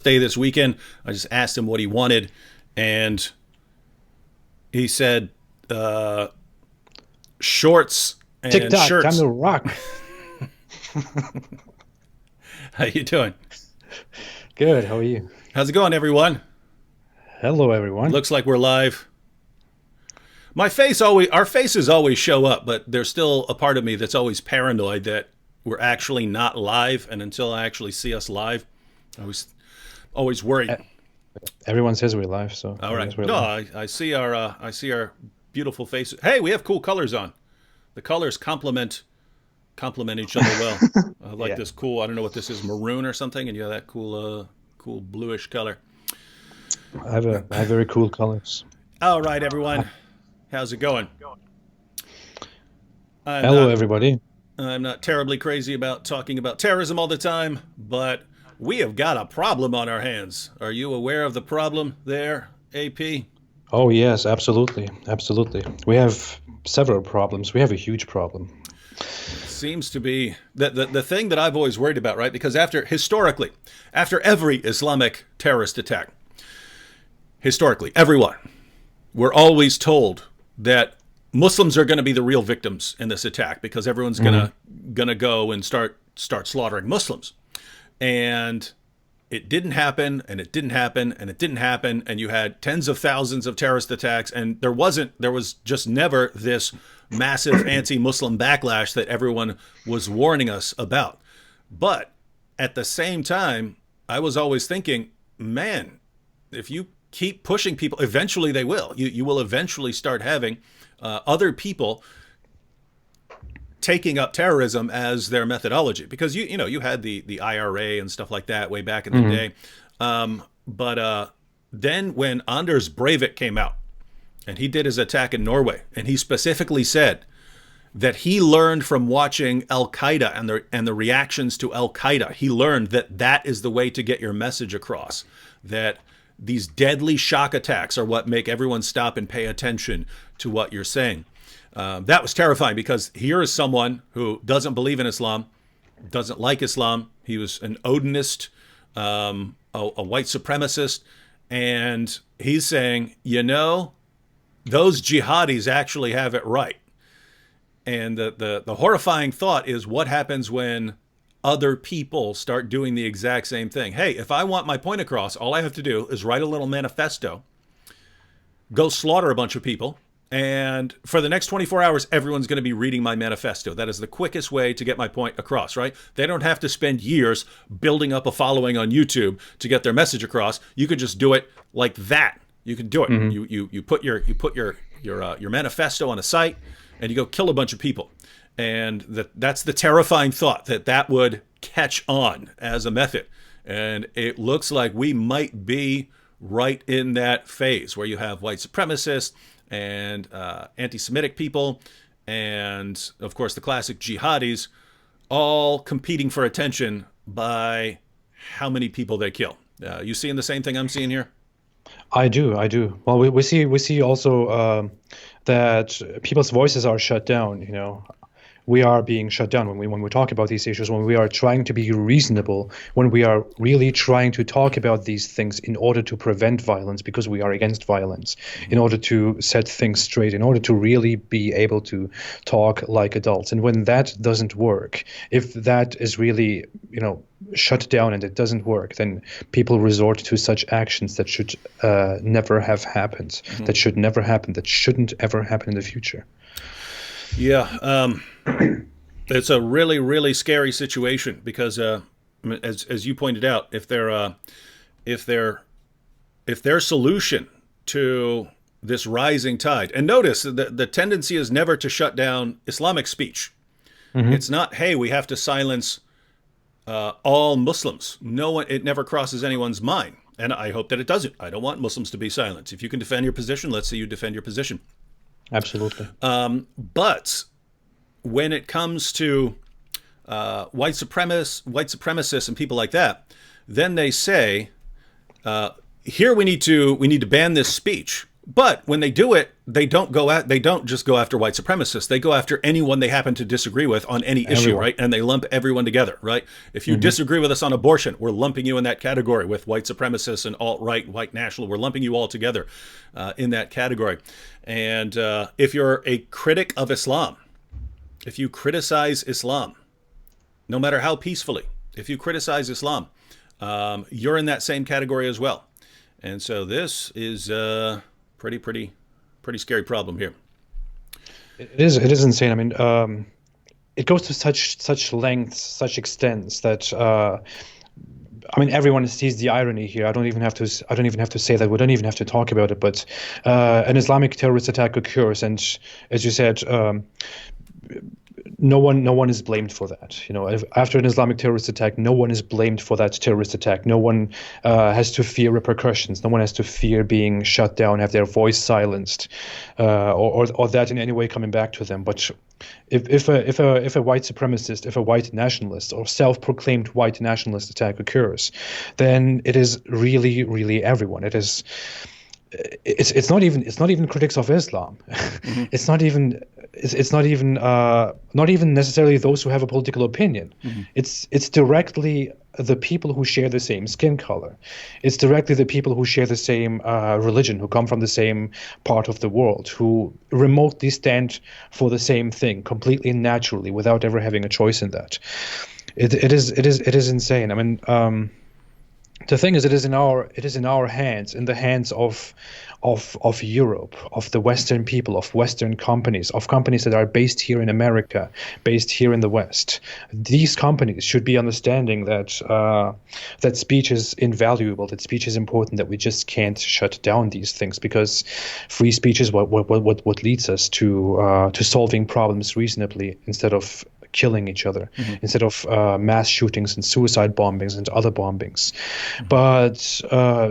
stay this weekend. I just asked him what he wanted, and he said shorts and TikTok, shirts. time to rock. How you doing? Good, how are you? How's it going, everyone? Hello, everyone. Looks like we're live. Our faces always show up, but there's still a part of me that's always paranoid that we're actually not live, and until I actually see us live, I was always worried. Everyone says we're live, so All right. guess we're No, live. I see our beautiful faces. Hey, we have cool colors on. The colors complement each other well. I like Yeah. this cool. I don't know what this is, maroon or something, and you have that cool bluish color. I have very cool colors. All right, everyone, how's it going? I'm Hello, not, everybody. I'm not terribly crazy about talking about terrorism all the time, but we have got a problem on our hands. Are you aware of the problem there, AP? Oh, yes, absolutely. Absolutely. We have several problems. We have a huge problem. Seems to be the thing that I've always worried about, right? Because historically, after every Islamic terrorist attack, historically, everyone, we're always told that Muslims are going to be the real victims in this attack because everyone's gonna go and start slaughtering Muslims. And it didn't happen, and it didn't happen, and it didn't happen, and you had tens of thousands of terrorist attacks, and there was just never this massive anti-Muslim backlash that everyone was warning us about. But at the same time, I was always thinking, man, if you keep pushing people, eventually they will. You will eventually start having other people taking up terrorism as their methodology, because you had the IRA and stuff like that way back in the day. But then when Anders Breivik came out and he did his attack in Norway, and he specifically said that he learned from watching Al Qaeda and the reactions to Al Qaeda, he learned that is the way to get your message across, that these deadly shock attacks are what make everyone stop and pay attention to what you're saying. That was terrifying, because here is someone who doesn't believe in Islam, doesn't like Islam. He was an Odinist, a white supremacist, and he's saying, those jihadis actually have it right. And the horrifying thought is, what happens when other people start doing the exact same thing? Hey, if I want my point across, all I have to do is write a little manifesto, go slaughter a bunch of people, and for the next 24 hours, everyone's going to be reading my manifesto. That is the quickest way to get my point across, right? They don't have to spend years building up a following on YouTube to get their message across. You could just do it like that. You can do it. You put your manifesto on a site, and you go kill a bunch of people. And that's the terrifying thought, that would catch on as a method. And it looks like we might be right in that phase where you have white supremacists and anti-Semitic people, and of course the classic jihadis, all competing for attention by how many people they kill. You seeing the same thing I'm seeing here? I do. Well, we see also that people's voices are shut down. We are being shut down when we talk about these issues, when we are trying to be reasonable, when we are really trying to talk about these things in order to prevent violence, because we are against violence, in order to set things straight, in order to really be able to talk like adults. And when that doesn't work, if that is really, shut down and it doesn't work, then people resort to such actions that should never have happened, that should never happen, that shouldn't ever happen in the future. Yeah, it's a really, really scary situation, because, as you pointed out, if their solution to this rising tide, and notice the tendency is never to shut down Islamic speech. It's not, hey, we have to silence all Muslims. It never crosses anyone's mind, and I hope that it doesn't. I don't want Muslims to be silenced. If you can defend your position, let's see you defend your position. Absolutely. But when it comes to white supremacists and people like that, then they say, here we need to ban this speech. But when they do it, they don't just go after white supremacists. They go after anyone they happen to disagree with on any issue, Everyone. right? And they lump everyone together, right? If you Hmm. disagree with us on abortion, we're lumping you in that category with white supremacists and alt-right, white national. We're lumping you all together in that category. And if you're a critic of Islam, if you criticize Islam, no matter how peacefully, if you criticize Islam, you're in that same category as well. And so this is pretty scary problem here. It is insane. I mean, it goes to such lengths, such extents that I mean, everyone sees the irony here. I don't even have to say that. We don't even have to talk about it. But an Islamic terrorist attack occurs, and as you said, no one is blamed for that. After an Islamic terrorist attack, no one is blamed for that terrorist attack. No one has to fear repercussions. No one has to fear being shut down, have their voice silenced, or that in any way coming back to them. But if a white supremacist, if a white nationalist or self-proclaimed white nationalist attack occurs, then it is really, really everyone. It's not even critics of Islam. Mm-hmm. Not even necessarily those who have a political opinion. Mm-hmm. It's directly the people who share the same skin color. It's directly the people who share the same religion, who come from the same part of the world, who remotely stand for the same thing completely naturally without ever having a choice in that. It is insane. I mean, the thing is, it is in our hands, in the hands of Europe, of the Western people, of Western companies, of companies that are based here in America, based here in the West. These companies should be understanding that that speech is invaluable, that speech is important, that we just can't shut down these things, because free speech is what leads us to solving problems reasonably instead of killing each other, instead of mass shootings and suicide bombings and other bombings. But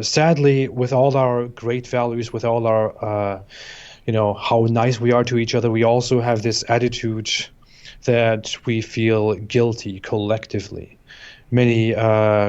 sadly, with all our great values, with all our how nice we are to each other, we also have this attitude that we feel guilty collectively. Many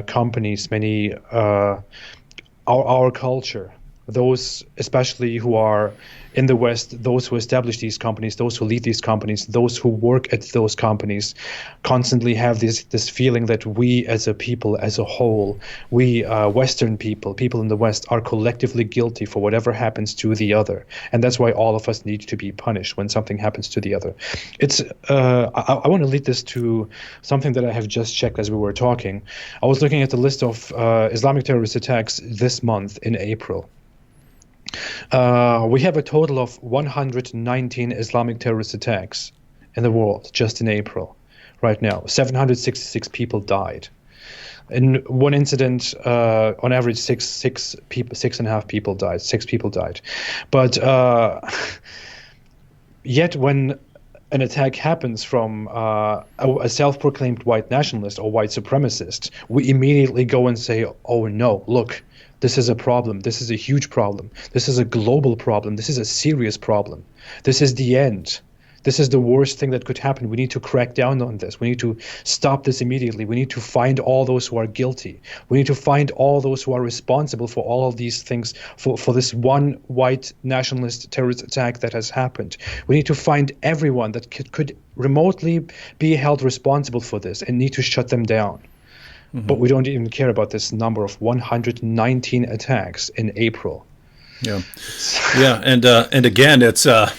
companies, many our culture, those especially who are in the West, those who establish these companies, those who lead these companies, those who work at those companies, constantly have this feeling that we as a people, as a whole, we Western people in the West, are collectively guilty for whatever happens to the other, and that's why all of us need to be punished when something happens to the other. It's I want to lead this to something that I have just checked as we were talking. I was looking at the list of Islamic terrorist attacks this month in April. We have a total of 119 Islamic terrorist attacks in the world just in April. Right now, 766 people died. In one incident, on average, six and a half people died. 6 people died. But yet, when an attack happens from a self-proclaimed white nationalist or white supremacist, we immediately go and say, "Oh no, look. This is a problem. This is a huge problem. This is a global problem. This is a serious problem. This is the end. This is the worst thing that could happen. We need to crack down on this. We need to stop this immediately. We need to find all those who are guilty. We need to find all those who are responsible for all of these things, for this one white nationalist terrorist attack that has happened. We need to find everyone that could remotely be held responsible for this and need to shut them down." But we don't even care about this number of 119 attacks in April. Yeah, yeah, and again, it's if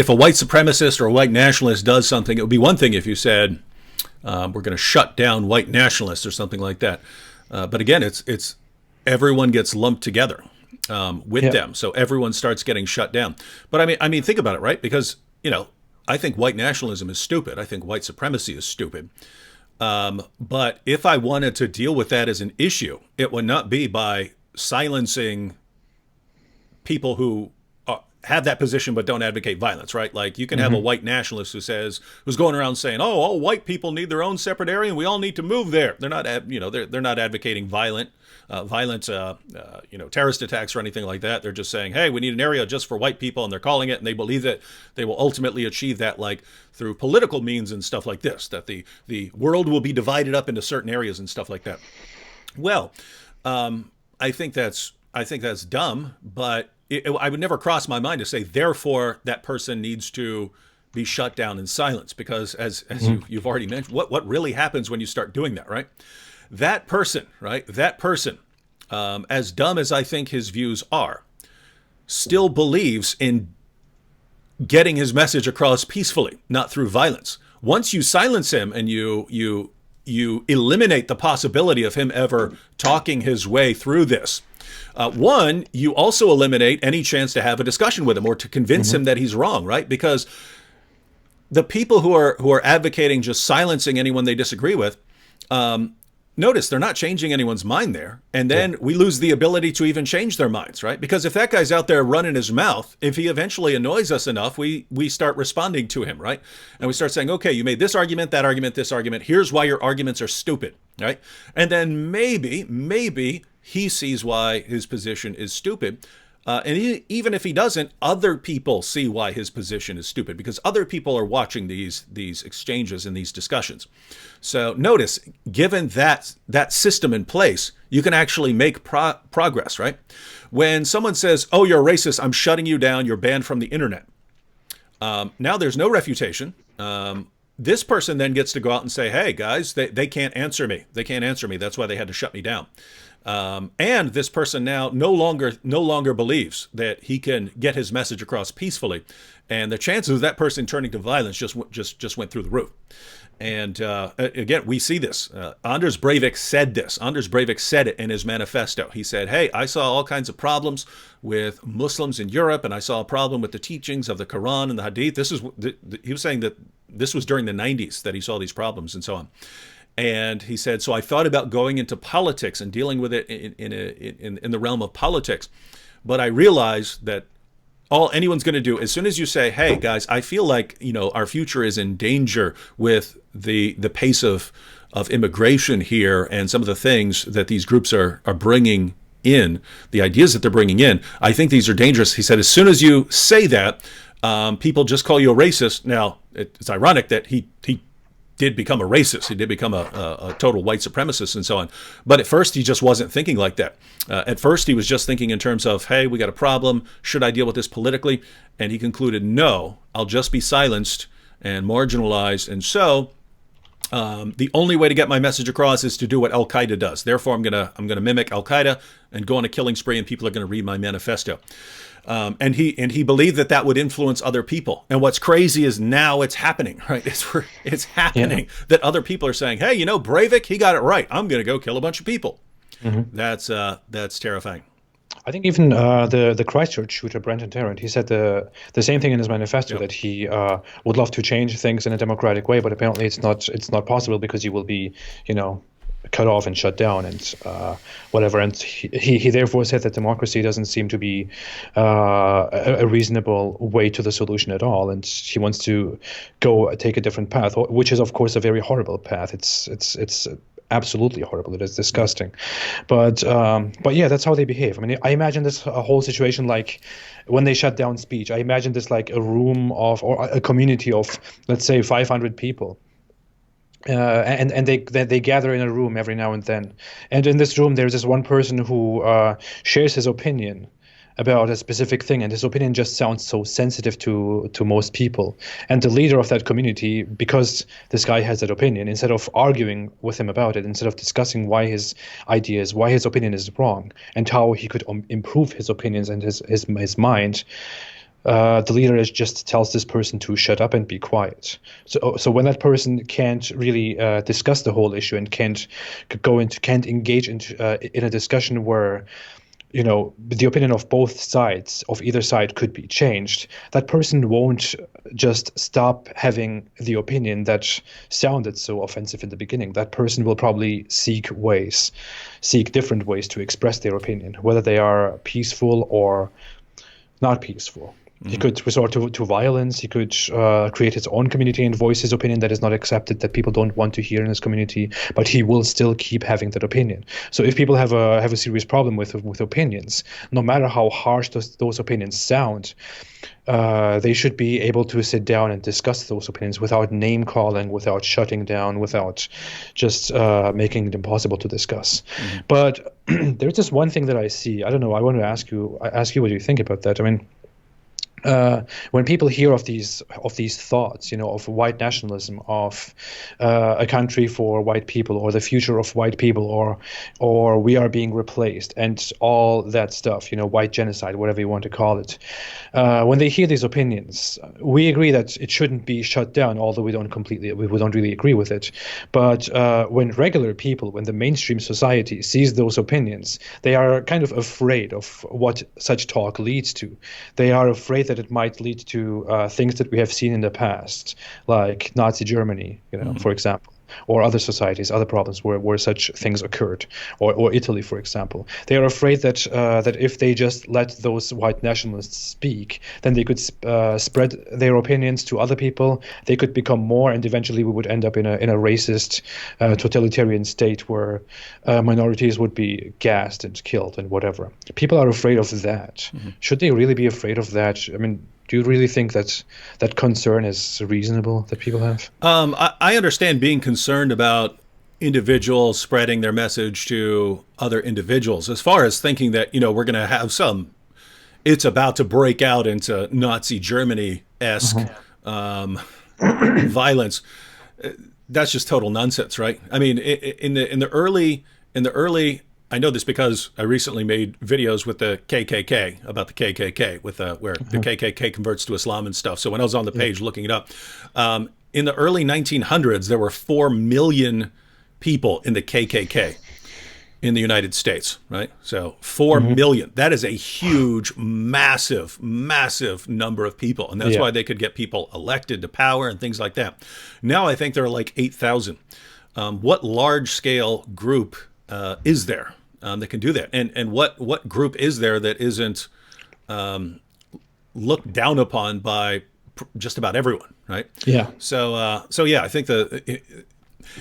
a white supremacist or a white nationalist does something, it would be one thing if you said we're going to shut down white nationalists or something like that. But again, it's everyone gets lumped together with them, so everyone starts getting shut down. But I mean, think about it, right? Because I think white nationalism is stupid. I think white supremacy is stupid. But if I wanted to deal with that as an issue, it would not be by silencing people who have that position but don't advocate violence, right? Like you can have a white nationalist who's going around saying, "Oh, all white people need their own separate area, and we all need to move there." They're not, they're not advocating violent terrorist attacks or anything like that. They're just saying, "Hey, we need an area just for white people," and they're calling it, and they believe that they will ultimately achieve that, like through political means and stuff like this, that the world will be divided up into certain areas and stuff like that. Well, I think that's I think that's dumb, but I would never cross my mind to say, therefore, that person needs to be shut down and silenced, because as you've already mentioned, what really happens when you start doing that, right? That person, right? That person, as dumb as I think his views are, still believes in getting his message across peacefully, not through violence. Once you silence him and you eliminate the possibility of him ever talking his way through this, one, you also eliminate any chance to have a discussion with him or to convince him that he's wrong, right? Because the people who are advocating just silencing anyone they disagree with, notice they're not changing anyone's mind there. And then we lose the ability to even change their minds, right? Because if that guy's out there running his mouth, if he eventually annoys us enough, we start responding to him, right? And we start saying, okay, you made this argument, that argument, this argument. Here's why your arguments are stupid, right? And then maybe he sees why his position is stupid. Even if he doesn't, other people see why his position is stupid, because other people are watching these exchanges and these discussions. So notice, given that system in place, you can actually make progress, right? When someone says, oh, you're a racist, I'm shutting you down, you're banned from the internet. Now there's no refutation. This person then gets to go out and say, hey, guys, they can't answer me. They can't answer me. That's why they had to shut me down. And this person now no longer believes that he can get his message across peacefully, and the chances of that person turning to violence just went through the roof. And again, we see this. Anders Breivik said this. Anders Breivik said it in his manifesto. He said, hey, I saw all kinds of problems with Muslims in Europe, and I saw a problem with the teachings of the Quran and the Hadith. He was saying that this was during the 90s that he saw these problems and so on. And he said, so I thought about going into politics and dealing with it in the realm of politics. But I realized that all anyone's going to do, as soon as you say, hey, guys, I feel like, our future is in danger with the pace of immigration here and some of the things that these groups are bringing in, the ideas that they're bringing in, I think these are dangerous. He said, as soon as you say that, people just call you a racist. Now, it's ironic that he did become a racist. He did become a total white supremacist and so on. But at first, he just wasn't thinking like that. At first, he was just thinking in terms of, hey, we got a problem. Should I deal with this politically? And he concluded, no, I'll just be silenced and marginalized. And so the only way to get my message across is to do what Al-Qaeda does. Therefore, I'm gonna mimic Al-Qaeda and go on a killing spree, and people are going to read my manifesto. And he believed that would influence other people. And what's crazy is now it's happening, right? It's happening that other people are saying, hey, Breivik, he got it right. I'm going to go kill a bunch of people. That's terrifying. I think even the Christchurch shooter, Brenton Tarrant, he said the same thing in his manifesto, that he would love to change things in a democratic way, but apparently it's not possible, because he will be, cut off and shut down and whatever. And he therefore said that democracy doesn't seem to be a reasonable way to the solution at all, and he wants to take a different path, which is of course a very horrible path. It's absolutely horrible. It is disgusting, but yeah, that's how they behave. I mean, I imagine this a whole situation like when they shut down speech. I imagine this like a room or a community of, let's say, 500 people. And they gather in a room every now and then, and in this room there's this one person who shares his opinion about a specific thing, and his opinion just sounds so sensitive to most people. And the leader of that community, because this guy has that opinion, instead of arguing with him about it, instead of discussing why his opinion is wrong and how he could improve his opinions and his mind, the leader just tells this person to shut up and be quiet. So when that person can't really discuss the whole issue and can't engage in a discussion where the opinion of both sides, of either side, could be changed, that person won't just stop having the opinion that sounded so offensive in the beginning. That person will probably seek different ways to express their opinion, whether they are peaceful or not peaceful. He could resort to violence. He could create his own community and voice his opinion that is not accepted, that people don't want to hear in his community, but he will still keep having that opinion. So if people have a serious problem with opinions, no matter how harsh those opinions sound, they should be able to sit down and discuss those opinions without name calling, without shutting down, without just making it impossible to discuss. But there's just one thing that I see. I don't know. I want to ask you what you think about that. I mean, when people hear of these thoughts, of white nationalism, of a country for white people, or the future of white people, or we are being replaced, and all that stuff, white genocide, whatever you want to call it. When they hear these opinions, we agree that it shouldn't be shut down, although we don't really agree with it. But when regular people, when the mainstream society sees those opinions, they are kind of afraid of what such talk leads to. They are afraid that it might lead to things that we have seen in the past, like Nazi Germany, for example, or other societies, other problems where such things occurred, or Italy, for example. They are afraid that that if they just let those white nationalists speak, then they could spread their opinions to other people. They could become more, and eventually we would end up in a racist, totalitarian state where minorities would be gassed and killed and whatever. People are afraid of that. Should they really be afraid of that? I mean, do you really think that concern is reasonable that people have? I understand being concerned about individuals spreading their message to other individuals. As far as thinking that, we're going to have it's about to break out into Nazi Germany-esque violence. That's just total nonsense, right? I mean, in the early, I know this because I recently made videos with the KKK, about the KKK, with where the KKK converts to Islam and stuff. So when I was on the page looking it up, in the early 1900s, there were 4 million people in the KKK in the United States, right? So 4 million. That is a huge, massive, massive number of people. And that's why they could get people elected to power and things like that. Now I think there are like 8,000. What large-scale group is there that can do that? And what group is there that isn't looked down upon by just about everyone, right? Yeah. So yeah, I think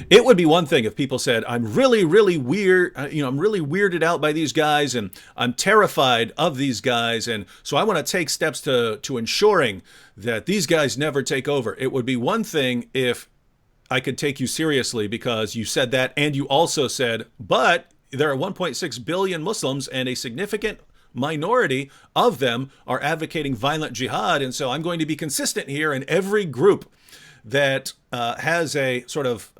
it would be one thing if people said, I'm really, really weird, I'm really weirded out by these guys, and I'm terrified of these guys, and so I want to take steps to ensuring that these guys never take over. It would be one thing if I could take you seriously because you said that, and you also said, but there are 1.6 billion Muslims, and a significant minority of them are advocating violent jihad, and so I'm going to be consistent here, and every group that has a sort of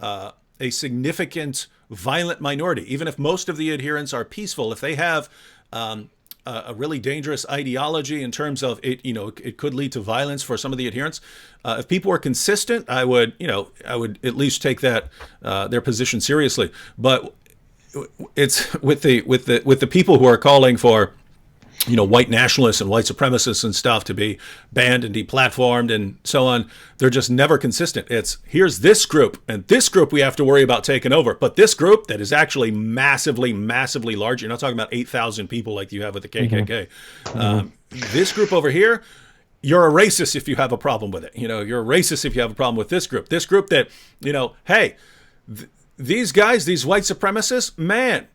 a significant violent minority, even if most of the adherents are peaceful, if they have a really dangerous ideology in terms of it, it could lead to violence for some of the adherents. If people were consistent, I would at least take that their position seriously. But it's with the people who are calling for, white nationalists and white supremacists and stuff to be banned and deplatformed and so on. They're just never consistent. It's here's this group, and this group we have to worry about taking over. But this group that is actually massively, massively large, you're not talking about 8,000 people like you have with the KKK. This group over here, you're a racist if you have a problem with it. You're a racist if you have a problem with this group. This group that, hey, these guys, these white supremacists, man,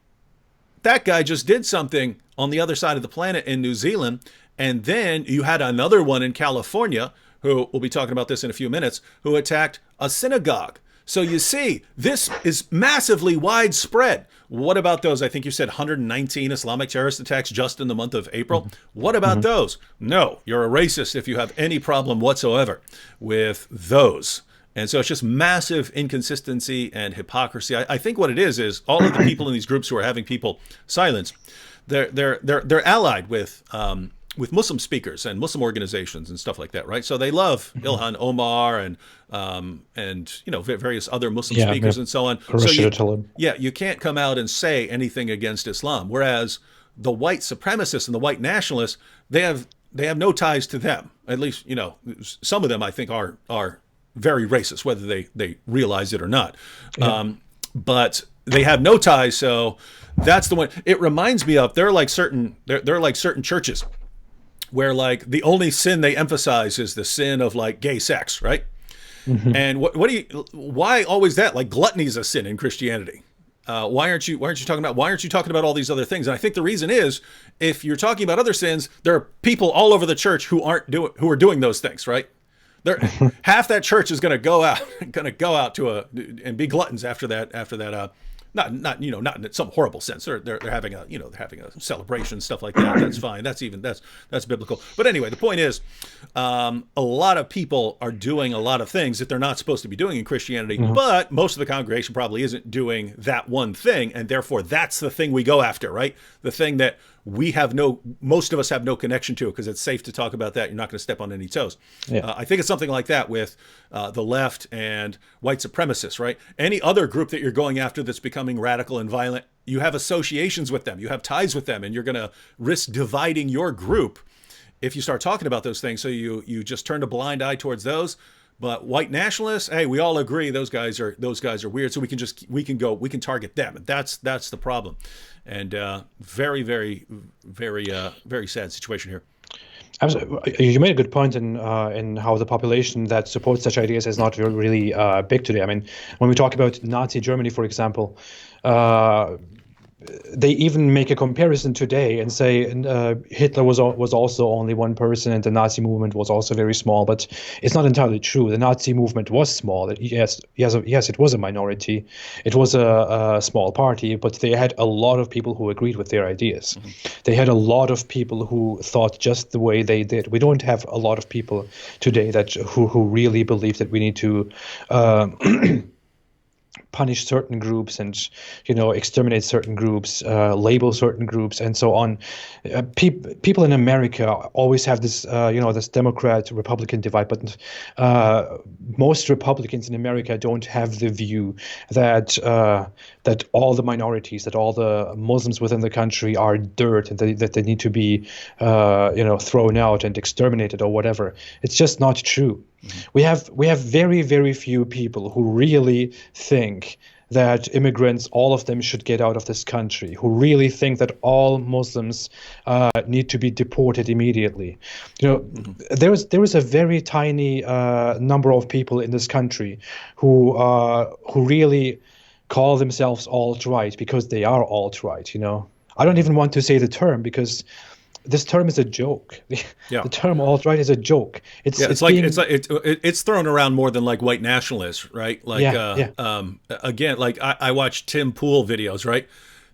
that guy just did something on the other side of the planet in New Zealand. And then you had another one in California, who we'll be talking about this in a few minutes, who attacked a synagogue. So you see, this is massively widespread. What about those? I think you said 119 Islamic terrorist attacks just in the month of April. What about those? No, you're a racist if you have any problem whatsoever with those. And so it's just massive inconsistency and hypocrisy. I think what it is all of the people in these groups who are having people silenced, they're allied with Muslim speakers and Muslim organizations and stuff like that, right? So they love Ilhan Omar and various other Muslim speakers and so on. So you can't come out and say anything against Islam. Whereas the white supremacists and the white nationalists, they have no ties to them. At least some of them I think are very racist, whether they realize it or not. But they have no ties, so that's the one. It reminds me of there are like certain churches where like the only sin they emphasize is the sin of like gay sex, right? And why always that? Like gluttony is a sin in Christianity. Why aren't you talking about all these other things? And I think the reason is if you're talking about other sins, there are people all over the church who are doing those things, right? Half that church is going to go out and be gluttons after that not in some horrible sense. They're having a they're having a celebration, stuff like that. That's fine. That's biblical. But anyway, the point is, a lot of people are doing a lot of things that they're not supposed to be doing in Christianity. But most of the congregation probably isn't doing that one thing, and therefore that's the thing we go after, right? The thing that most of us have no connection to, because it's safe to talk about that. You're not going to step on any toes. Yeah. I think it's something like that with the left and white supremacists, right? Any other group that you're going after that's becoming radical and violent, you have associations with them, you have ties with them, and you're going to risk dividing your group if you start talking about those things. So you just turn a blind eye towards those. But white nationalists, hey, we all agree those guys are weird. So we can target them, and that's the problem. And very, very, very, very sad situation here. You made a good point in how the population that supports such ideas is not really big today. I mean, when we talk about Nazi Germany, for example, they even make a comparison today and say Hitler was also only one person and the Nazi movement was also very small. But it's not entirely true. The Nazi movement was small. Yes, it was a minority. It was a small party, but they had a lot of people who agreed with their ideas. They had a lot of people who thought just the way they did. We don't have a lot of people today who really believe that we need to punish certain groups and exterminate certain groups, label certain groups, and so on. People in America always have this this Democrat-Republican divide, but most Republicans in America don't have the view that that all the minorities, that all the Muslims within the country are dirt and that they need to be thrown out and exterminated or whatever. It's just not true. We have very, very few people who really think that immigrants, all of them, should get out of this country, who really think that all Muslims need to be deported immediately. There is a very tiny number of people in this country who really call themselves alt-right because they are alt-right. I don't even want to say the term because this term is a joke. Yeah. The term alt-right is a joke. It's thrown around more than like white nationalists, right? Like again, like I watch Tim Pool videos, right?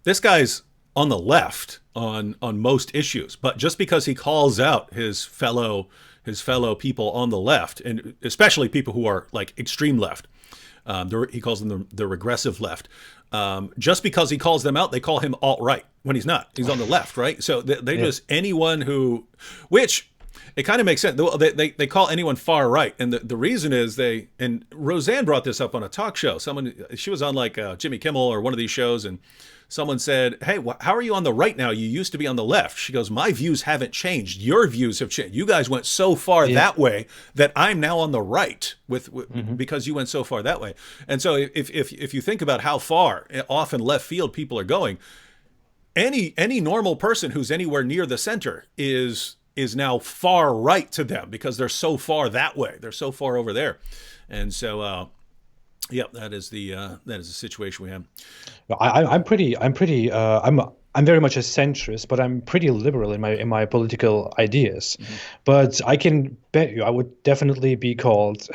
This guy's on the left on most issues, but just because he calls out his fellow people on the left, and especially people who are like extreme left, he calls them the regressive left. Just because he calls them out, they call him alt-right when he's not. He's on the left, right? So they just, anyone who, which it kind of makes sense. They call anyone far right. And the reason is and Roseanne brought this up on a talk show. She was on like Jimmy Kimmel or one of these shows, and someone said, hey, how are you on the right now? You used to be on the left. She goes, my views haven't changed. Your views have changed. You guys went so far that way that I'm now on the right because you went so far that way. And so if you think about how far off in left field people are going, any normal person who's anywhere near the center is now far right to them because they're so far that way. They're so far over there. And so that is the situation we have. I'm very much a centrist, but I'm pretty liberal in my political ideas. But I can bet you I would definitely be called,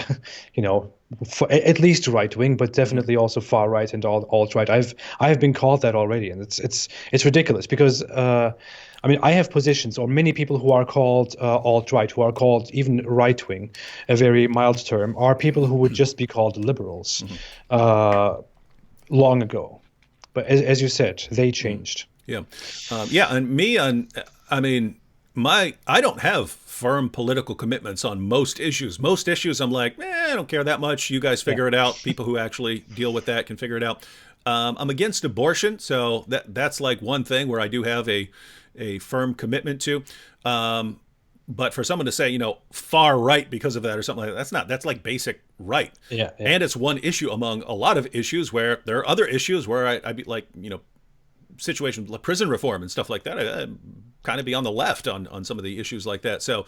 at least right wing, but definitely also far right and alt right. I have been called that already, and it's ridiculous because I have positions, or many people who are called alt-right, who are called even right-wing, a very mild term, are people who would just be called liberals long ago. But as you said, they changed. Yeah. And me, I don't have firm political commitments on most issues. Most issues I'm like, I don't care that much. You guys figure it out. People who actually deal with that can figure it out. I'm against abortion, so that's like one thing where I do have a firm commitment to. But for someone to say, far right because of that or something like that, that's like basic right. Yeah. And it's one issue among a lot of issues where there are other issues where I'd be like, situations like prison reform and stuff like that. I'd kind of be on the left on some of the issues like that. So,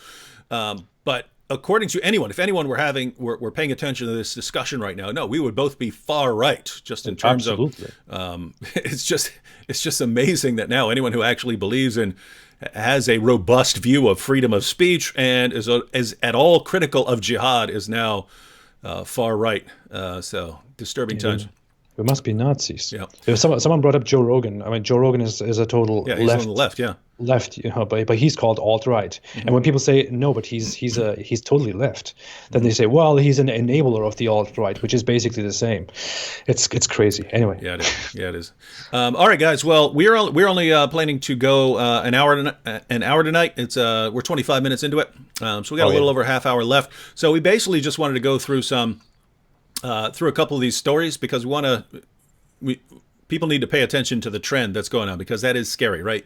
but according to anyone, if anyone we're paying attention to this discussion right now, no, we would both be far right, just in terms Absolutely. of, it's just amazing that now anyone who actually believes in, has a robust view of freedom of speech and is at all critical of jihad is now far right. So disturbing times. We must be Nazis. Yeah. If someone brought up Joe Rogan. I mean, Joe Rogan is a total Yeah, he's on the left. Yeah. left, but he's called alt-right. And when people say no, but he's totally left, then they say, well, he's an enabler of the alt-right, which is basically the same. It's crazy. Anyway. Yeah, it is. Yeah, it is. All right, guys. Well, we're only planning to go an hour tonight. It's we're 25 minutes into it, so we got a little over a half hour left. So we basically just wanted to go through through a couple of these stories because people need to pay attention to the trend that's going on because that is scary, right?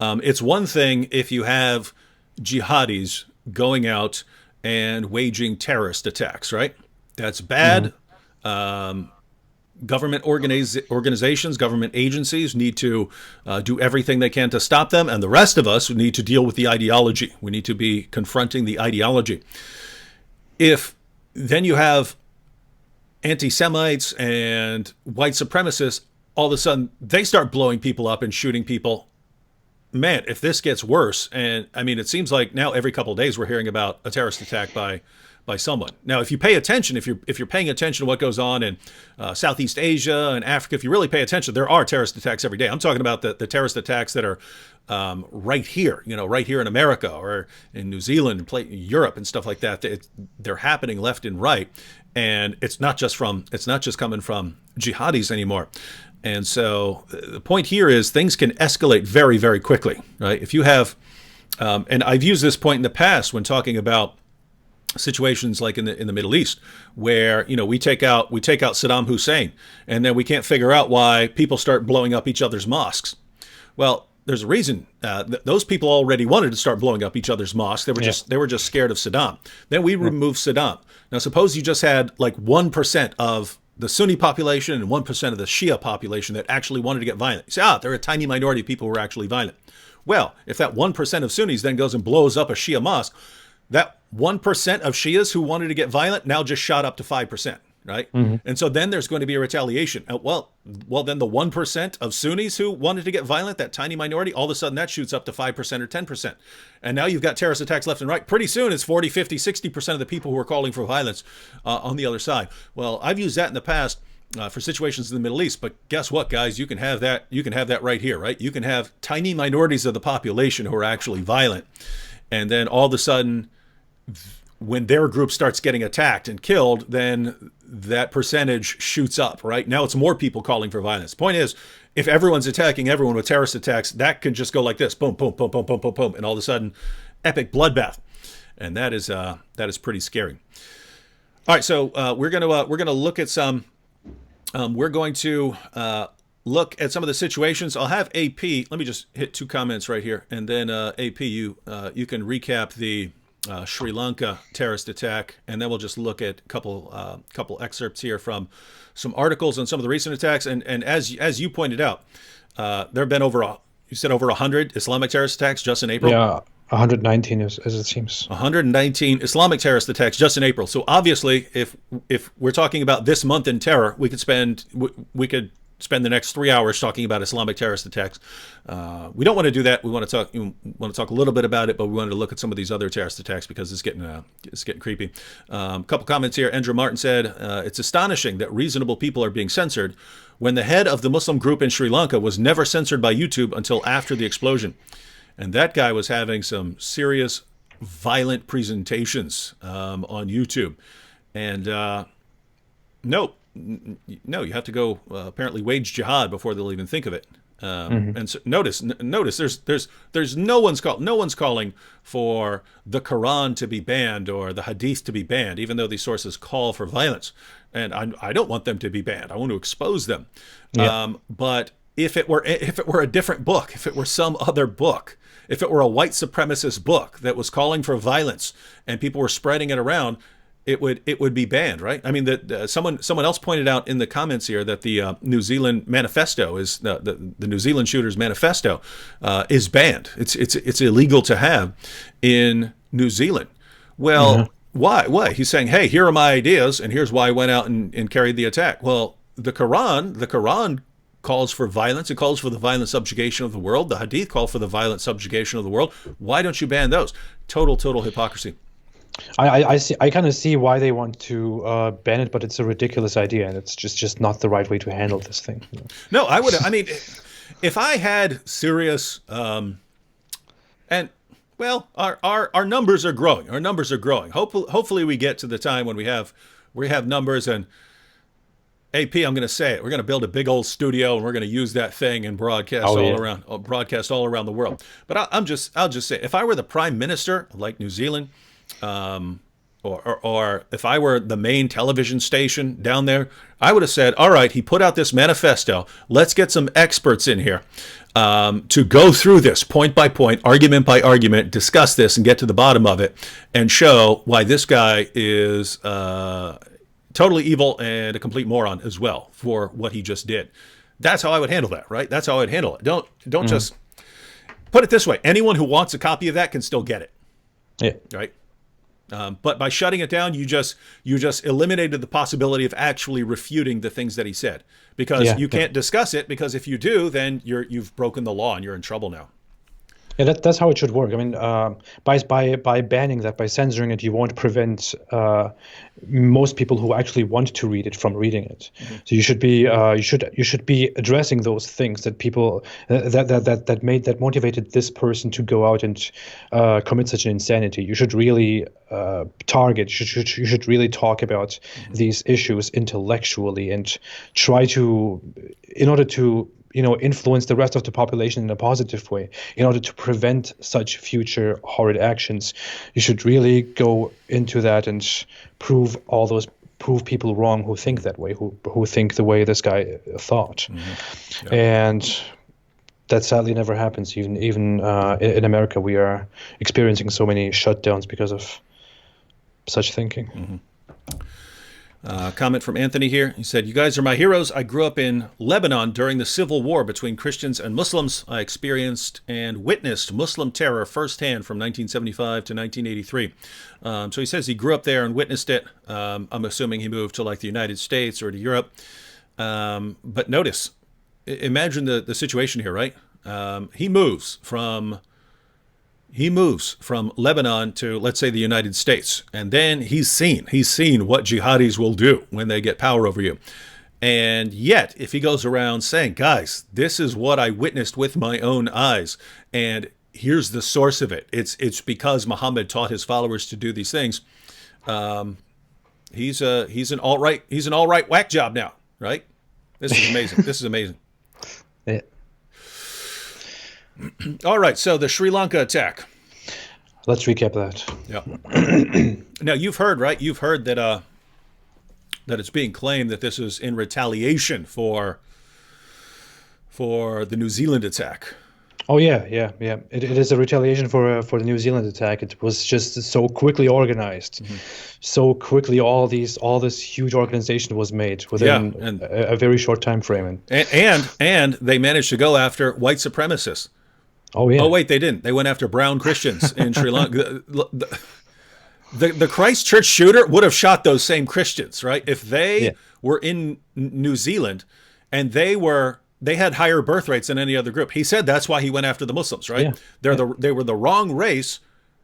It's one thing if you have jihadis going out and waging terrorist attacks, right? That's bad. Government organizations, government agencies need to do everything they can to stop them, and the rest of us need to deal with the ideology. We need to be confronting the ideology. If then you have anti-Semites and white supremacists, all of a sudden they start blowing people up and shooting people. Man, if this gets worse, and I mean, it seems like now every couple of days we're hearing about a terrorist attack by someone. Now, if you pay attention, if you're paying attention to what goes on in Southeast Asia and Africa, if you really pay attention, there are terrorist attacks every day. I'm talking about the terrorist attacks that are right here, right here in America or in New Zealand and Europe and stuff like that. They're happening left and right, and it's not just coming from jihadis anymore. And so the point here is things can escalate very, very quickly, right? If you have, and I've used this point in the past when talking about situations like in the Middle East, where we take out Saddam Hussein, and then we can't figure out why people start blowing up each other's mosques. Well, there's a reason. Those people already wanted to start blowing up each other's mosques. They were just scared of Saddam. Then we removed Saddam. Now, suppose you just had like 1% of the Sunni population and 1% of the Shia population that actually wanted to get violent. You say, they're a tiny minority of people who are actually violent. Well, if that 1% of Sunnis then goes and blows up a Shia mosque, that 1% of Shias who wanted to get violent now just shot up to 5%, right? Mm-hmm. And so then there's going to be a retaliation. Well, then the 1% of Sunnis who wanted to get violent, that tiny minority, all of a sudden that shoots up to 5% or 10%. And now you've got terrorist attacks left and right. Pretty soon it's 40, 50, 60% of the people who are calling for violence on the other side. Well, I've used that in the past for situations in the Middle East, but guess what, guys? You can have that right here, right? You can have tiny minorities of the population who are actually violent. And then all of a sudden, when their group starts getting attacked and killed, then that percentage shoots up, right? Now it's more people calling for violence. Point is, if everyone's attacking everyone with terrorist attacks, that can just go like this, boom, boom, boom, boom, boom, boom, boom, and all of a sudden, epic bloodbath, and that is pretty scary. All right, so we're gonna look at some. We're going to look at some of the situations. I'll have AP. Let me just hit 2 comments right here, and then AP, you can recap the Sri Lanka terrorist attack, and then we'll just look at a couple excerpts here from some articles on some of the recent attacks. And as you pointed out, there have been over 100 Islamic terrorist attacks just in April. Yeah, 119 as it seems. 119 Islamic terrorist attacks just in April. So obviously, if we're talking about this month in terror, we could spend the next 3 hours talking about Islamic terrorist attacks. We don't want to do that. We want to talk a little bit about it, but we wanted to look at some of these other terrorist attacks because it's getting creepy. Couple comments here. Andrew Martin said, it's astonishing that reasonable people are being censored when the head of the Muslim group in Sri Lanka was never censored by YouTube until after the explosion. And that guy was having some serious violent presentations on YouTube. And no, you have to go apparently wage jihad before they'll even think of it. And so notice, there's no one's calling for the Quran to be banned or the Hadith to be banned, even though these sources call for violence. And I don't want them to be banned. I want to expose them. Yeah. But if it were a different book, if it were some other book, if it were a white supremacist book that was calling for violence and people were spreading it around, it would be banned, right? I mean, that someone else pointed out in the comments here that the New Zealand manifesto is the New Zealand shooters manifesto is banned. It's illegal to have in New Zealand. Well, why? He's saying, hey, here are my ideas, and here's why I went out and carried the attack. Well, the Quran calls for violence. It calls for the violent subjugation of the world. The Hadith call for the violent subjugation of the world. Why don't you ban those? Total hypocrisy. I see. I kind of see why they want to ban it, but it's a ridiculous idea, and it's just not the right way to handle this thing. No, I would. I mean, if I had serious, and well, our numbers are growing. Our numbers are growing. Hopefully, we get to the time when we have numbers. And AP, I'm going to say it. We're going to build a big old studio, and we're going to use that thing and broadcast all around the world. But I'll just say, if I were the prime minister of like New Zealand, or if I were the main television station down there, I would have said, all right, he put out this manifesto. Let's get some experts in here to go through this point by point, argument by argument, discuss this and get to the bottom of it and show why this guy is totally evil and a complete moron as well for what he just did. That's how I would handle that, right? That's how I would handle it. Don't just put it this way. Anyone who wants a copy of that can still get it. Yeah. Right. But by shutting it down, you just eliminated the possibility of actually refuting the things that he said, because you can't discuss it, because if you do, then you've broken the law and you're in trouble now. Yeah, that's how it should work. I mean, by banning that, by censoring it, you won't prevent most people who actually want to read it from reading it. Mm-hmm. So you should be addressing those things that people that motivated this person to go out and commit such an insanity. You should really target. You should really talk about these issues intellectually and try to, in order to influence the rest of the population in a positive way, in order to prevent such future horrid actions. You should really go into that and prove people wrong who think that way, who think the way this guy thought. Mm-hmm. Yeah. And that sadly never happens. Even in America, we are experiencing so many shutdowns because of such thinking. Mm-hmm. Comment from Anthony here. He said, "You guys are my heroes. I grew up in Lebanon during the civil war between Christians and Muslims. I experienced and witnessed Muslim terror firsthand from 1975 to 1983. So he says he grew up there and witnessed it. I'm assuming he moved to like the United States or to Europe. But notice, imagine the situation here, right? He moves from Lebanon to, let's say, the United States. And then he's seen what jihadis will do when they get power over you. And yet, if he goes around saying, guys, this is what I witnessed with my own eyes, and here's the source of it. It's because Muhammad taught his followers to do these things. He's an alt-right whack job now, right? This is amazing. This is amazing. Yeah. All right, so the Sri Lanka attack. Let's recap that. Yeah. Now you've heard, right? You've heard that it's being claimed that this is in retaliation for the New Zealand attack. Oh yeah. It is a retaliation for the New Zealand attack. It was just so quickly organized, so quickly all this huge organization was made within a very short time frame. And they managed to go after white supremacists. Oh yeah. Oh wait, they didn't. They went after brown Christians in Sri Lanka. The Christchurch shooter would have shot those same Christians, right? If they were in New Zealand and they had higher birth rates than any other group. He said that's why he went after the Muslims, right? Yeah. They were the wrong race,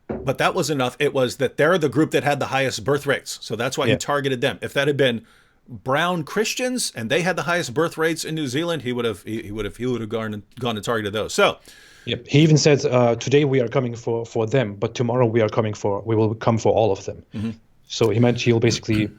but that was enough. It was that they're the group that had the highest birth rates. So that's why he targeted them. If that had been brown Christians and they had the highest birth rates in New Zealand, he would have gone and targeted those. So yep. He even said, today we are coming for them, but tomorrow we will come for all of them. Mm-hmm. So he meant he'll basically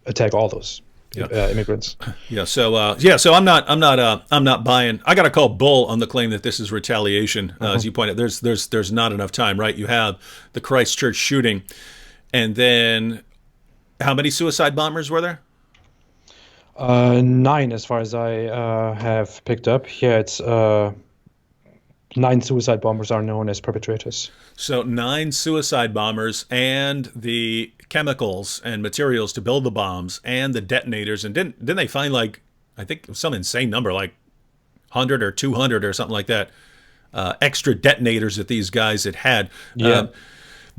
attack all those immigrants. Yeah. So I'm not buying. I got to call bull on the claim that this is retaliation. As you pointed out, there's not enough time, right? You have the Christchurch shooting, and then how many suicide bombers were there? 9, as far as I have picked up. Yeah, it's 9 suicide bombers are known as perpetrators. So 9 suicide bombers, and the chemicals and materials to build the bombs, and the detonators. And didn't they find, like, I think some insane number, like 100 or 200 or something like that, extra detonators that these guys had. Yeah.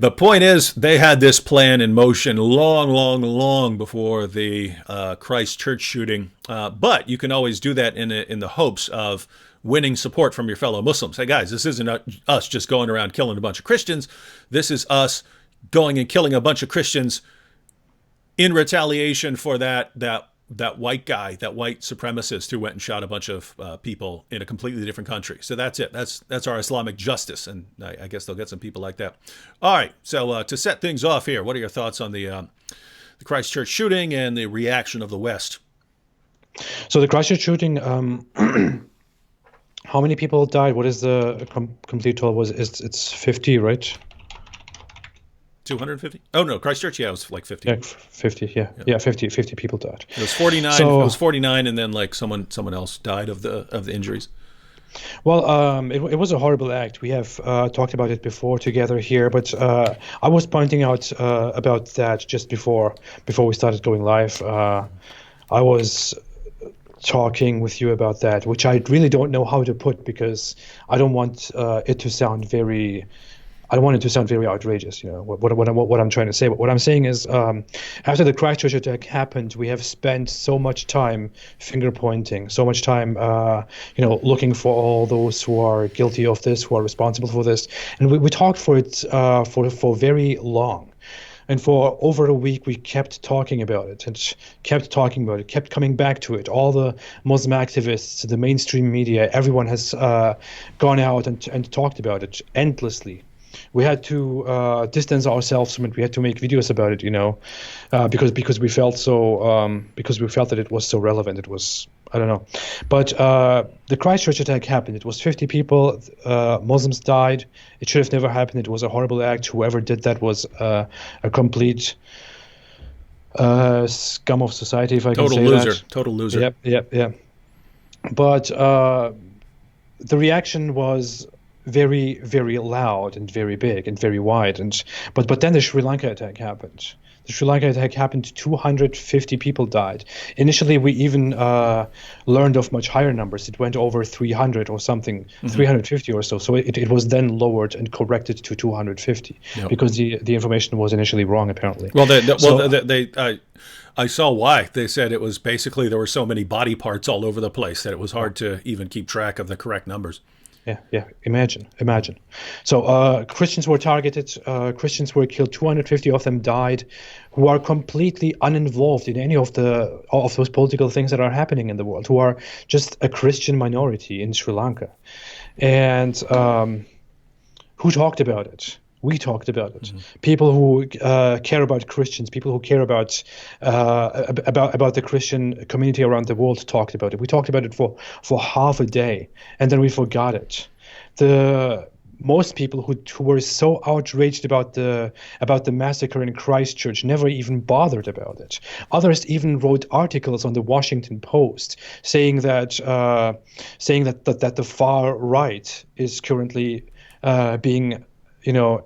The point is, they had this plan in motion long before the Christchurch shooting. But you can always do that in the hopes of winning support from your fellow Muslims. Hey guys, this isn't us just going around killing a bunch of Christians. This is us going and killing a bunch of Christians in retaliation for that white guy, that white supremacist who went and shot a bunch of people in a completely different country. So that's it. That's our Islamic justice, and I guess they'll get some people like that. All right. So to set things off here, what are your thoughts on the Christchurch shooting and the reaction of the West? So the Christchurch shooting, how many people died? What is the complete total? It's 50, right? 250? Oh no, Christchurch, yeah, it was like 50. Yeah, 50, yeah, 50 people died. It was 49. So, it was 49, and then like someone else died of the injuries. Well, it was a horrible act. We have talked about it before together here, but I was pointing out about that just before we started going live. I was talking with you about that, which I really don't know how to put, because I don't want it to sound very. I don't want it to sound very outrageous, what I'm trying to say. But what I'm saying is, after the Christchurch attack happened, we have spent so much time finger pointing, so much time, looking for all those who are guilty of this, who are responsible for this, and we talked for it for very long. And for over a week, we kept talking about it and kept talking about it, kept coming back to it. All the Muslim activists, the mainstream media, everyone has gone out and talked about it endlessly. We had to distance ourselves from it. We had to make videos about it, because we felt that it was so relevant. It was, I don't know, but the Christchurch attack happened. It was 50 people. Muslims died. It should have never happened. It was a horrible act. Whoever did that was a complete scum of society, if I can say that. Total loser. Yeah. But the reaction was very, very loud and very big and very wide, but then the Sri Lanka attack happened. The Sri Lanka attack happened. 250 people died. Initially, we even learned of much higher numbers. It went over 300 or something, 350 or so. So it was then lowered and corrected to 250 because the information was initially wrong, apparently. Well, I saw why. They said it was basically there were so many body parts all over the place that it was hard to even keep track of the correct numbers. Yeah. Imagine. So Christians were targeted. Christians were killed. 250 of them died, who are completely uninvolved in any of those political things that are happening in the world, who are just a Christian minority in Sri Lanka. And who talked about it? We talked about it. People who care about Christians, people who care about the Christian community around the world talked about it. We talked about it for half a day, and then we forgot it. Most people who were so outraged about the massacre in Christchurch never even bothered about it. Others even wrote articles on the Washington Post saying that the far right is currently being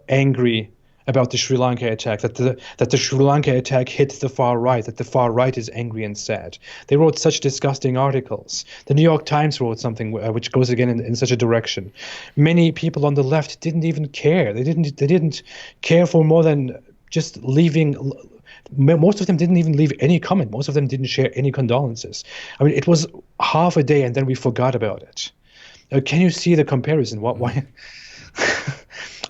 angry about the Sri Lanka attack, that the Sri Lanka attack hit the far right, that the far right is angry and sad. They wrote such disgusting articles. The New York Times wrote something which goes again in such a direction. Many people on the left didn't even care. They didn't care for more than just leaving. Most of them didn't even leave any comment. Most of them didn't share any condolences. I mean, it was half a day and then we forgot about it. Can you see the comparison? Why?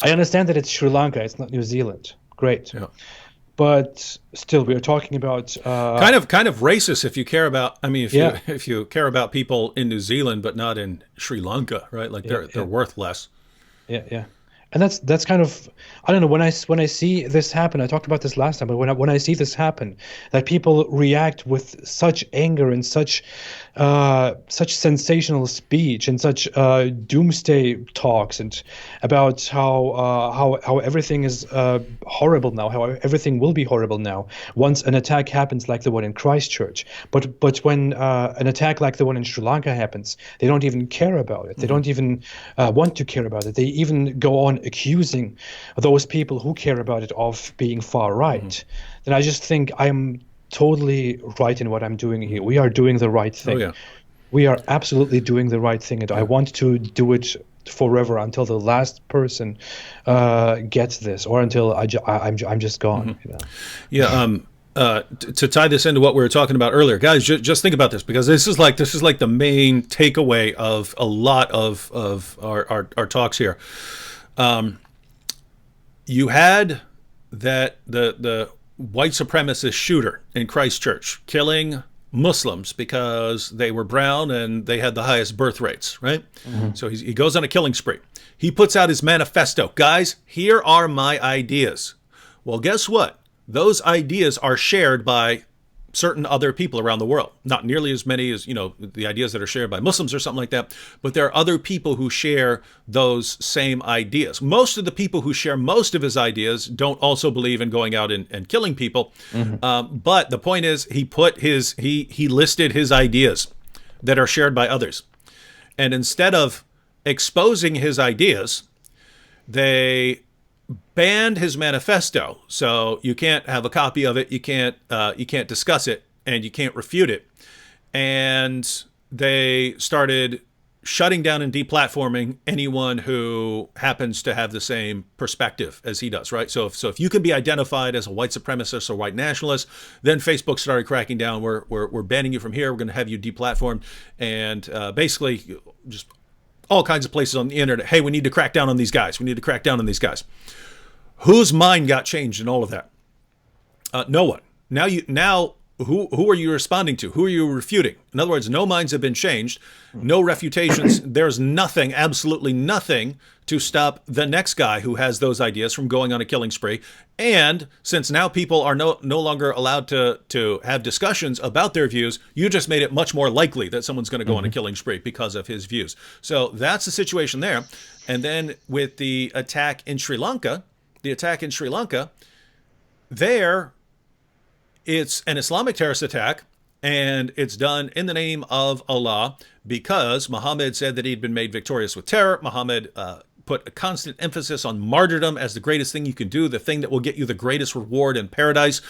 I understand that it's Sri Lanka, it's not New Zealand. Great. Yeah. But still, we are talking about kind of racist if you care about. I mean, if you care about people in New Zealand but not in Sri Lanka, right? Like they're worth less. Yeah. And that's kind of, I don't know, when I see this happen, I talked about this last time, but when I see this happen, that people react with such anger and such sensational speech and such doomsday talks and about how everything is horrible now, how everything will be horrible now once an attack happens like the one in Christchurch. But when an attack like the one in Sri Lanka happens, they don't even care about it. They don't even want to care about it. They even go on accusing those people who care about it of being far right. Then I just think I'm totally right in what I'm doing here. We are doing the right thing. Oh, yeah. We are absolutely doing the right thing, and I want to do it forever until the last person gets this, or until I'm just gone. Yeah. To tie this into what we were talking about earlier, guys, just think about this, because this is like the main takeaway of a lot of our talks here. You had that the white supremacist shooter in Christchurch killing Muslims because they were brown and they had the highest birth rates, right? Mm-hmm. So he goes on a killing spree. He puts out his manifesto. Guys, here are my ideas. Well, guess what? Those ideas are shared by certain other people around the world. Not nearly as many as, the ideas that are shared by Muslims or something like that, but there are other people who share those same ideas. Most of the people who share most of his ideas don't also believe in going out and killing people. Mm-hmm. But the point is, he listed his ideas that are shared by others. And instead of exposing his ideas, they banned his manifesto, so you can't have a copy of it, you can't discuss it, and you can't refute it. And they started shutting down and deplatforming anyone who happens to have the same perspective as he does, right? So if you can be identified as a white supremacist or white nationalist, then Facebook started cracking down. We're banning you from here. We're going to have you deplatformed, and basically just all kinds of places on the internet. Hey, we need to crack down on these guys. We need to crack down on these guys. Whose mind got changed in all of that? No one. Now who are you responding to? Who are you refuting? In other words, no minds have been changed, no refutations. There's nothing, absolutely nothing, to stop the next guy who has those ideas from going on a killing spree. And since now people are no longer allowed to have discussions about their views, you just made it much more likely that someone's going to go on a killing spree because of his views. So that's the situation there. And then with the attack in Sri Lanka, there, it's an Islamic terrorist attack, and it's done in the name of Allah because Muhammad said that he'd been made victorious with terror. Muhammad put a constant emphasis on martyrdom as the greatest thing you can do, the thing that will get you the greatest reward in paradise,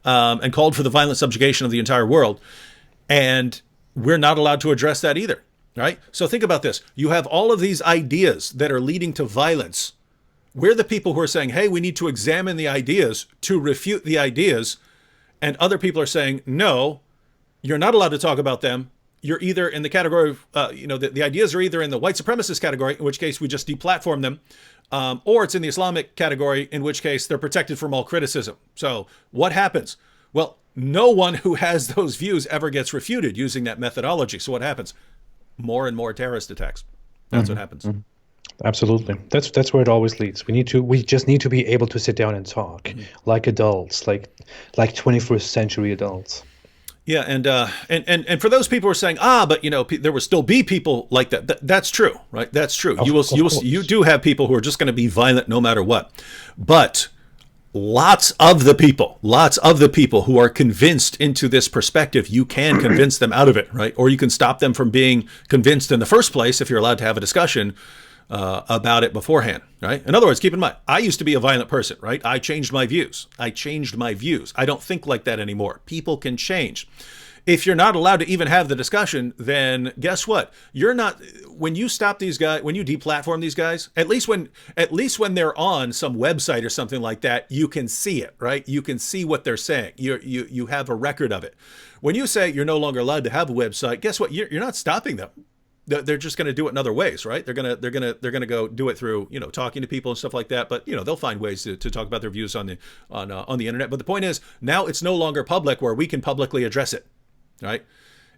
and called for the violent subjugation of the entire world. And we're not allowed to address that either, right? So think about this. You have all of these ideas that are leading to violence. We're the people who are saying, hey, we need to examine the ideas to refute the ideas. And other people are saying, no, you're not allowed to talk about them. You're either in the category of, the ideas are either in the white supremacist category, in which case we just deplatform them, or it's in the Islamic category, in which case they're protected from all criticism. So what happens? Well, no one who has those views ever gets refuted using that methodology. So what happens? More and more terrorist attacks. That's what happens. Mm-hmm. Absolutely. That's where it always leads. We just need to be able to sit down and talk like adults, like 21st century adults. Yeah, and for those people who are saying, but there will still be people like that. That's true, right? That's true. You do have people who are just going to be violent no matter what. But lots of the people who are convinced into this perspective, you can convince them out of it, right? Or you can stop them from being convinced in the first place if you're allowed to have a discussion about it beforehand, right? In other words, keep in mind, I used to be a violent person, right? I changed my views. I don't think like that anymore. People can change. If you're not allowed to even have the discussion, then guess what? You're not, when you stop these guys, when you deplatform these guys, at least when they're on some website or something like that, you can see it, right? You can see what they're saying. You have a record of it. When you say you're no longer allowed to have a website, guess what? You're not stopping them. They're just going to do it in other ways, right? They're going to go do it through, talking to people and stuff like that. But, they'll find ways to talk about their views on the internet. But the point is, now it's no longer public where we can publicly address it, right?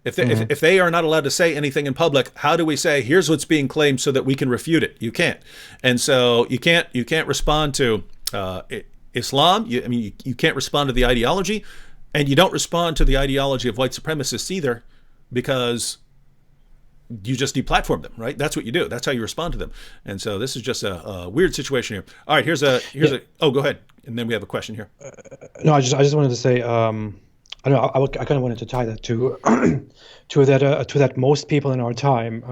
If they are not allowed to say anything in public, how do we say, here's what's being claimed so that we can refute it? You can't. And so you can't respond to Islam. You can't respond to the ideology, and you don't respond to the ideology of white supremacists either, because you just deplatform them, right? That's what you do. That's how you respond to them. And so this is just a weird situation here. All right, here's a go ahead. And then we have a question here. No, I just wanted to say, I kind of wanted to tie that to that most people in our time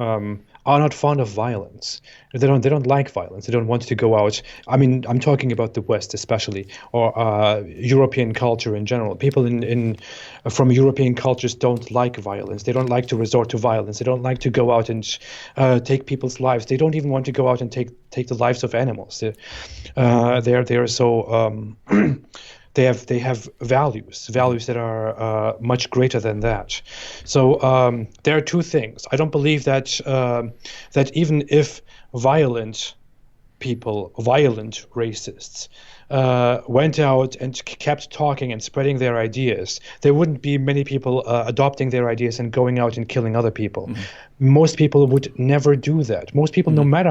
are not fond of violence. They don't like violence. They don't want to go out. I mean, I'm talking about the West especially, or European culture in general. People from European cultures don't like violence. They don't like to resort to violence. They don't like to go out and take people's lives. They don't even want to go out and take the lives of animals. They're so they have values that are much greater than that. So there are two things. I don't believe that even if violent racists went out and kept talking and spreading their ideas, there wouldn't be many people adopting their ideas and going out and killing other people. Most people would never do that. Most people, no matter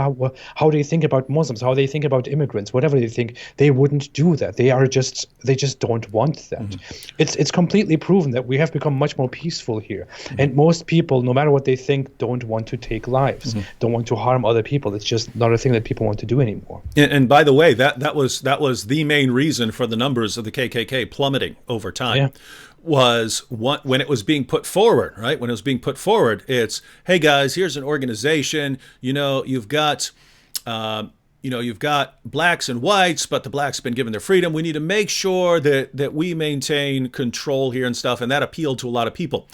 how they think about Muslims, how they think about immigrants, whatever they think, they wouldn't do that. They just don't want that. It's completely proven that we have become much more peaceful here. And most people, no matter what they think, don't want to take lives, don't want to harm other people. It's just not a thing that people want to do anymore. And by the way, that was the main reason for the numbers of the KKK plummeting over time. Yeah. Was when it was being put forward, right? When it was being put forward, it's, hey guys, here's an organization. You've got blacks and whites, but the blacks have been given their freedom. We need to make sure that we maintain control here and stuff. And that appealed to a lot of people.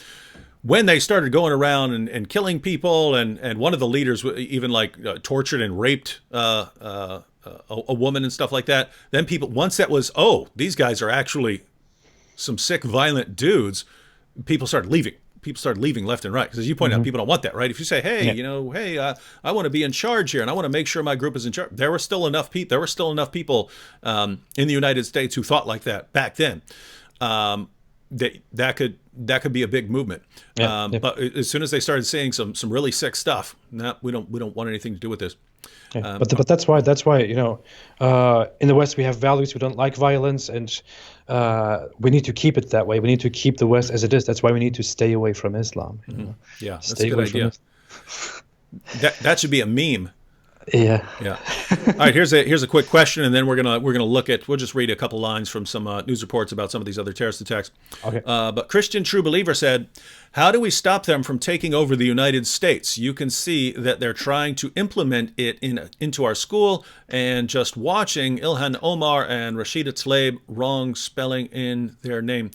When they started going around and killing people, and one of the leaders even tortured and raped a woman and stuff like that, then people, once that was, these guys are actually some sick, violent dudes, people started leaving. People started leaving left and right. Because as you point out, people don't want that, right? If you say, hey, I want to be in charge here and I want to make sure my group is in charge. There were still enough people in the United States who thought like that back then. That could be a big movement. But as soon as they started saying some really sick stuff, we don't want anything to do with this. But that's why in the West we have values. We don't like violence, and we need to keep it that way. We need to keep the West as it is. That's why we need to stay away from Islam. Yeah, that's a good idea. That should be a meme. Yeah. All right, here's a quick question, and then we'll just read a couple lines from some news reports about some of these other terrorist attacks. Okay. But Christian True Believer said, how do we stop them from taking over the United States? You can see that they're trying to implement it into our school, and just watching Ilhan Omar and Rashida Tlaib, wrong spelling in their name.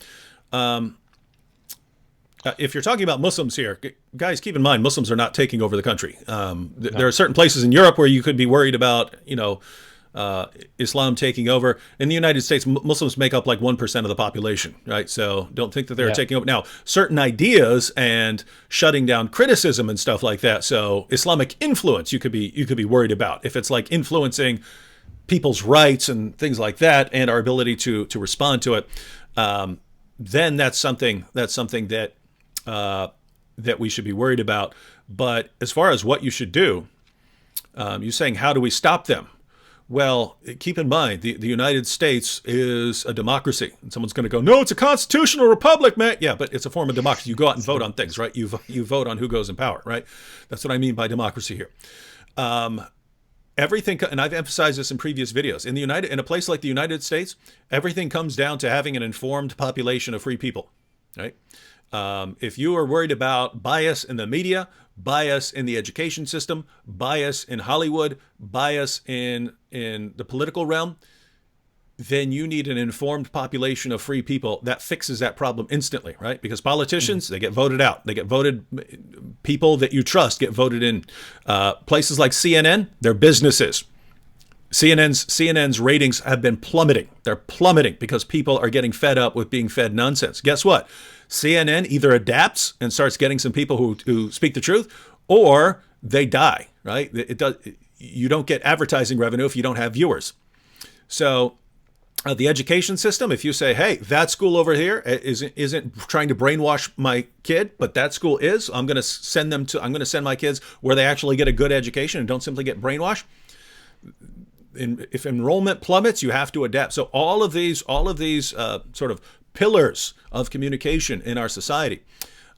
If you're talking about Muslims here, guys, keep in mind, Muslims are not taking over the country. There are certain places in Europe where you could be worried about, Islam taking over. In the United States, Muslims make up like 1% of the population, right? So don't think that they're taking over. Now, certain ideas and shutting down criticism and stuff like that. So Islamic influence, you could be worried about if it's like influencing people's rights and things like that, and our ability to respond to it. Then that's something that we should be worried about. But as far as what you should do, you're saying, how do we stop them? Well, keep in mind, the United States is a democracy. And someone's going to go, no, it's a constitutional republic, man. Yeah, but it's a form of democracy. You go out and vote on things, right? You vote on who goes in power, right? That's what I mean by democracy here. Everything, and I've emphasized this in previous videos, in a place like the United States, everything comes down to having an informed population of free people, right? If you are worried about bias in the media, bias in the education system, bias in Hollywood, bias in the political realm, then you need an informed population of free people. That fixes that problem instantly, right? Because politicians, they get voted out. They get voted, people that you trust get voted in. Places like CNN, they're businesses. CNN's ratings have been plummeting. They're plummeting because people are getting fed up with being fed nonsense. Guess what? CNN either adapts and starts getting some people who speak the truth, or they die, right? You don't get advertising revenue if you don't have viewers. So the education system, if you say, hey, that school over here isn't trying to brainwash my kid, but that school is, I'm going to send my kids where they actually get a good education and don't simply get brainwashed. If enrollment plummets, you have to adapt. So all of these sort of pillars of communication in our society,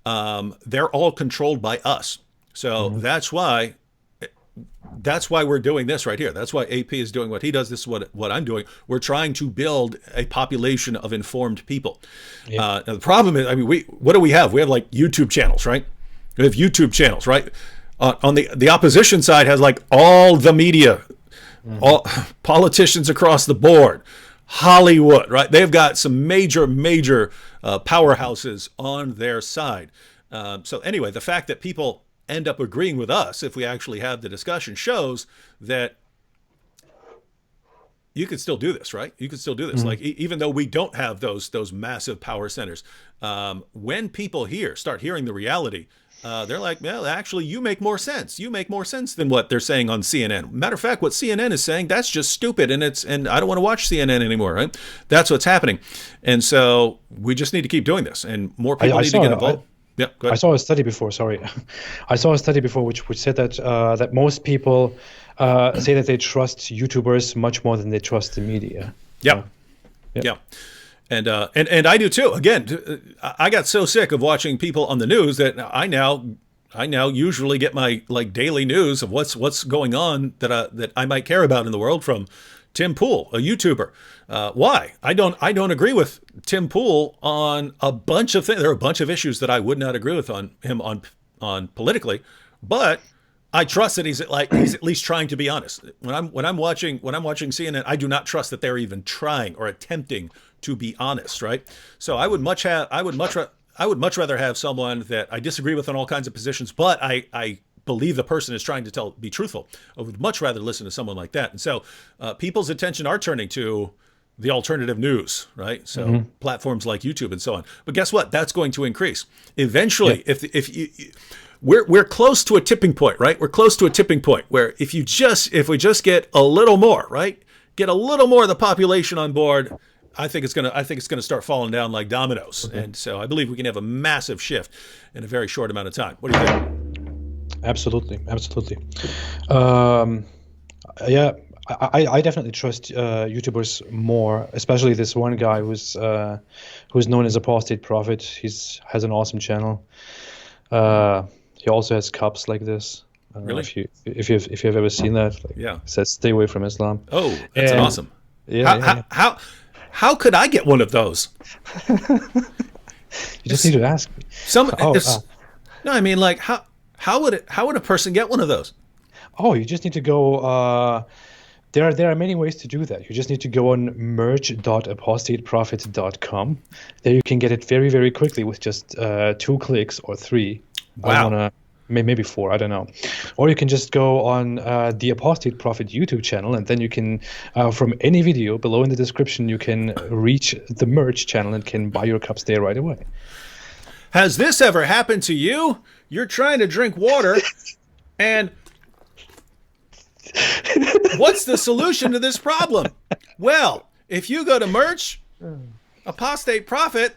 they're all controlled by us. So that's why we're doing this right here. That's why AP is doing what he does. This is what I'm doing. We're trying to build a population of informed people. Now the problem is, what do we have? We have like YouTube channels, right? We have YouTube channels, right? On the opposition side has like all the media, all politicians across the board, Hollywood, right? They've got some major powerhouses on their side. So anyway, the fact that people end up agreeing with us if we actually have the discussion shows that you could still do this, right? You could still do this. Like even though we don't have those massive power centers, when people start hearing the reality They're like, well, actually, you make more sense. You make more sense than what they're saying on CNN. Matter of fact, what CNN is saying, that's just stupid, and I don't want to watch CNN anymore, right? That's what's happening. And so we just need to keep doing this, and more people need to get involved. Yeah, go ahead. I saw a study before. Sorry, I saw a study before which said that that most people say that they trust YouTubers much more than they trust the media. Yeah, yeah. And I do too. Again, I got so sick of watching people on the news that I now usually get my daily news of what's going on that I might care about in the world from Tim Pool, a YouTuber. Why? I don't agree with Tim Pool on a bunch of things. There are a bunch of issues that I would not agree with on him on politically, but I trust that he's at least trying to be honest. When I'm watching CNN, I do not trust that they're even trying or attempting to be honest, right? So I would much rather have someone that I disagree with on all kinds of positions, but I believe the person is trying to be truthful. I would much rather listen to someone like that. And so people's attention are turning to the alternative news, right? So platforms like YouTube and so on. But guess what? That's going to increase eventually. Yeah. If you we're close to a tipping point, right? We're close to a tipping point where if we just get a little more, right? Get a little more of the population on board, I think it's gonna start falling down like dominoes. And so I believe we can have a massive shift in a very short amount of time. What do you think? Absolutely. Yeah, I definitely trust YouTubers more, especially this one guy who's known as Apostate Prophet. Has an awesome channel. He also has cups like this. I don't know if you've ever seen that. Yeah. It says "Stay away from Islam." Oh, that's awesome. Yeah. How could I get one of those? You just need to ask me. No, I mean, like, how would a person get one of those? Oh, you just need to go. There are many ways to do that. You just need to go on merch.apostateprophet.com. There you can get it very, very quickly with just 2 clicks or 3. Wow. Maybe 4, I don't know. Or you can just go on the Apostate Prophet YouTube channel, and then you can, from any video below in the description, you can reach the merch channel and can buy your cups there right away. Has this ever happened to you? You're trying to drink water, and what's the solution to this problem? Well, if you go to merch, Apostate Prophet,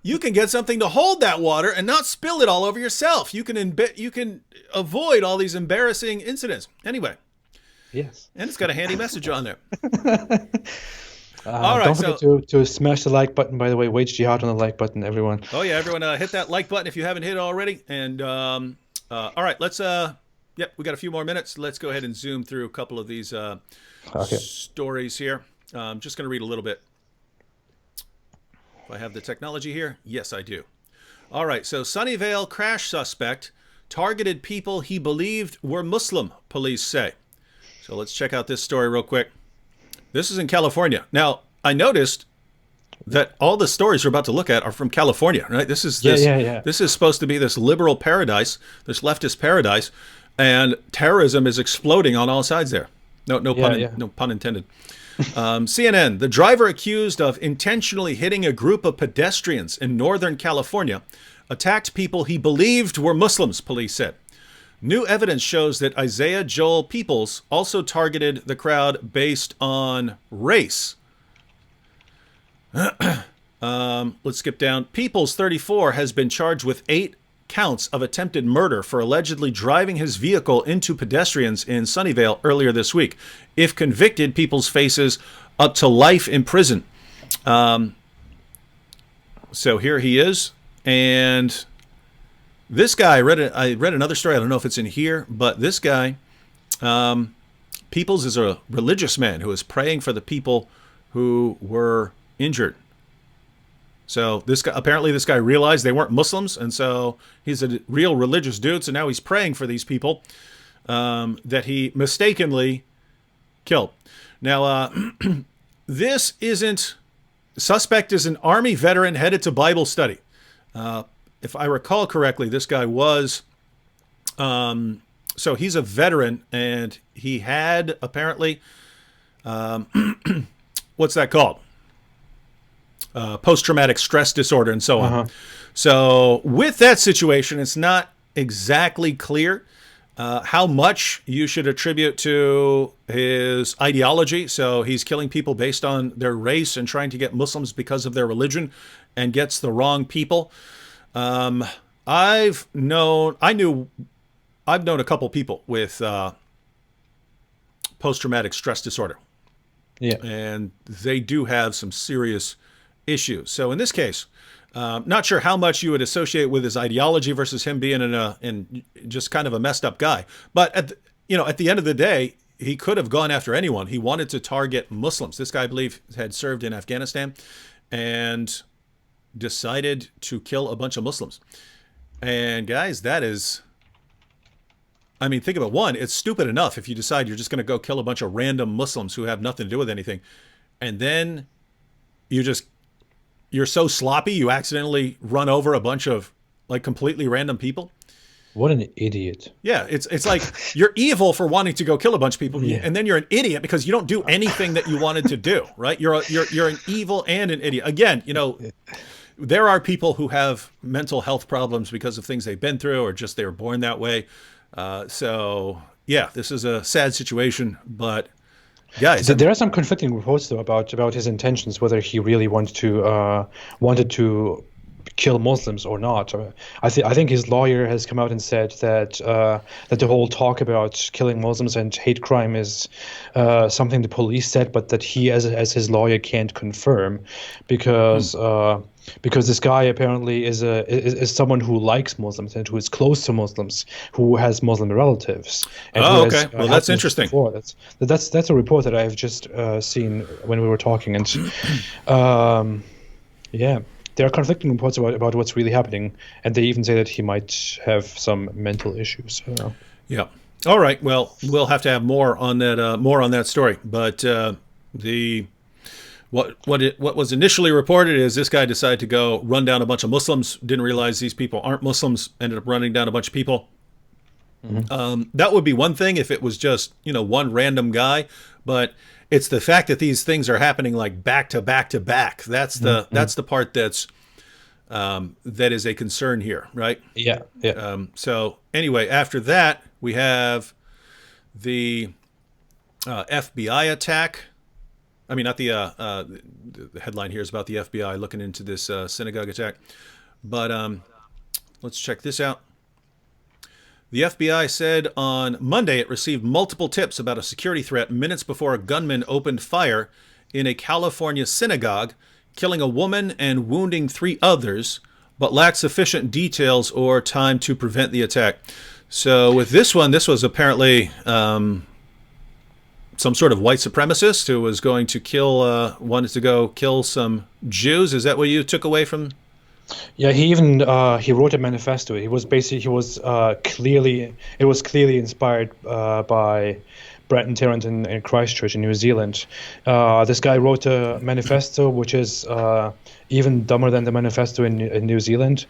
you can get something to hold that water and not spill it all over yourself. You can avoid all these embarrassing incidents. Anyway. Yes. And it's got a handy message on there. All right. Don't forget to smash the like button, by the way. Wage jihad on the like button, everyone. Oh, yeah. Everyone hit that like button if you haven't hit it already. And all right, let's we got a few more minutes. Let's go ahead and zoom through a couple of these stories here. I'm just going to read a little bit. If I have the technology here, yes, I do. All right, so Sunnyvale crash suspect targeted people he believed were Muslim, police say. So let's check out this story real quick. This is in California. Now, I noticed that all the stories we're about to look at are from California, right? This is supposed to be this liberal paradise, this leftist paradise, and terrorism is exploding on all sides there. No pun intended. CNN, the driver accused of intentionally hitting a group of pedestrians in Northern California attacked people he believed were Muslims, police said. New evidence shows that Isaiah Joel Peoples also targeted the crowd based on race. Let's skip down. Peoples, 34, has been charged with 8 counts of attempted murder for allegedly driving his vehicle into pedestrians in Sunnyvale earlier this week. If convicted, Peoples faces up to life in prison. So here he is. And this guy, I read another story. I don't know if it's in here, but this guy, Peoples, is a religious man who is praying for the people who were injured. So this guy realized they weren't Muslims, and so he's a real religious dude. So now he's praying for these people that he mistakenly killed. Now, suspect is an Army veteran headed to Bible study. If I recall correctly, this guy was, so he's a veteran, and he had apparently, what's that called? Post-traumatic stress disorder and so on. So with that situation, it's not exactly clear how much you should attribute to his ideology. So he's killing people based on their race and trying to get Muslims because of their religion, and gets the wrong people. I've known a couple people with post-traumatic stress disorder, Yeah. and they do have some serious issues. So in this case, not sure how much you would associate with his ideology versus him being in just kind of a messed up guy. But at the end of the day, he could have gone after anyone. He wanted to target Muslims. This guy, I believe, had served in Afghanistan and decided to kill a bunch of Muslims. And guys, that is, I mean, think about one. It's stupid enough if you decide you're just going to go kill a bunch of random Muslims who have nothing to do with anything, and then you're so sloppy you accidentally run over a bunch of like completely random people. What an idiot. Yeah, it's like you're evil for wanting to go kill a bunch of people, Yeah. and then you're an idiot because you don't do anything that you wanted to do, right? You're an evil and an idiot. Again, there are people who have mental health problems because of things they've been through, or just they were born that way. So yeah, this is a sad situation, but guys, There are some conflicting reports though about his intentions, whether he really wanted to kill Muslims or not. I think his lawyer has come out and said that that the whole talk about killing Muslims and hate crime is something the police said, but that he as his lawyer can't confirm because this guy apparently is someone who likes Muslims and who is close to Muslims, who has Muslim relatives. And who has, okay. Well, that's helped interesting. before. That's a report that I've just seen when we were talking, and yeah, there are conflicting reports about what's really happening, and they even say that he might have some mental issues. Yeah. All right. Well, we'll have to have more on that story. But what was initially reported is this guy decided to go run down a bunch of Muslims. Didn't realize these people aren't Muslims. Ended up running down a bunch of people. Mm-hmm. That would be one thing if it was just one random guy, but it's the fact that these things are happening like back to back to back. That's the part that is a concern here, right? Yeah. So anyway, after that we have the FBI attack. I mean, not the headline here is about the FBI looking into this synagogue attack, but let's check this out. The FBI said on Monday it received multiple tips about a security threat minutes before a gunman opened fire in a California synagogue, killing a woman and wounding 3 others, but lacked sufficient details or time to prevent the attack. So with this one, this was apparently some sort of white supremacist who was going to wanted to go kill some Jews. Is that what you took away from? Yeah, he even he wrote a manifesto. It was clearly inspired by Brenton Tarrant in Christchurch in New Zealand. This guy wrote a manifesto which is even dumber than the manifesto in New Zealand,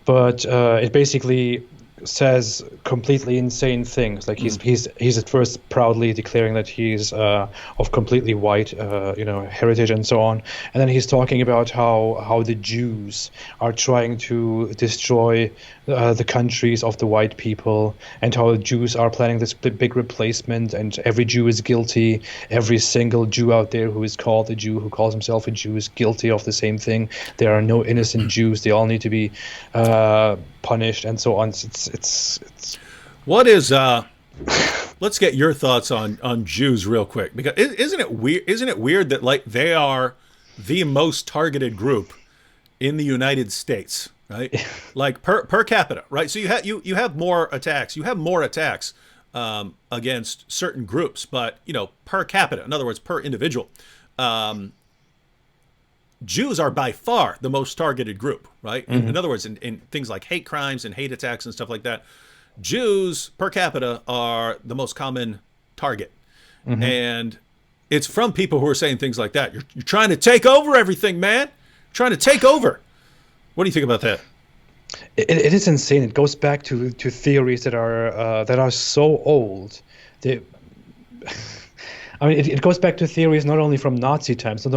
but it basically says completely insane things. Like he's at first proudly declaring that he's of completely white heritage and so on, and then he's talking about how the Jews are trying to destroy the countries of the white people, and how the Jews are planning this big replacement, and every Jew is guilty. Every single Jew out there who is called a Jew, who calls himself a Jew, is guilty of the same thing. There are no innocent Jews. They all need to be punished and so on. It's what is let's get your thoughts on Jews real quick, because isn't it weird that like they are the most targeted group in the United States, right? Like per capita, right? So you have more attacks against certain groups, but per capita, in other words, per individual, Jews are by far the most targeted group, right? Mm-hmm. In other words, in things like hate crimes and hate attacks and stuff like that, Jews per capita are the most common target. Mm-hmm. And it's from people who are saying things like that. You're trying to take over everything, man. You're trying to take over. What do you think about that? It is insane. It goes back to theories that are so old. I mean, it goes back to theories not only from Nazi times, not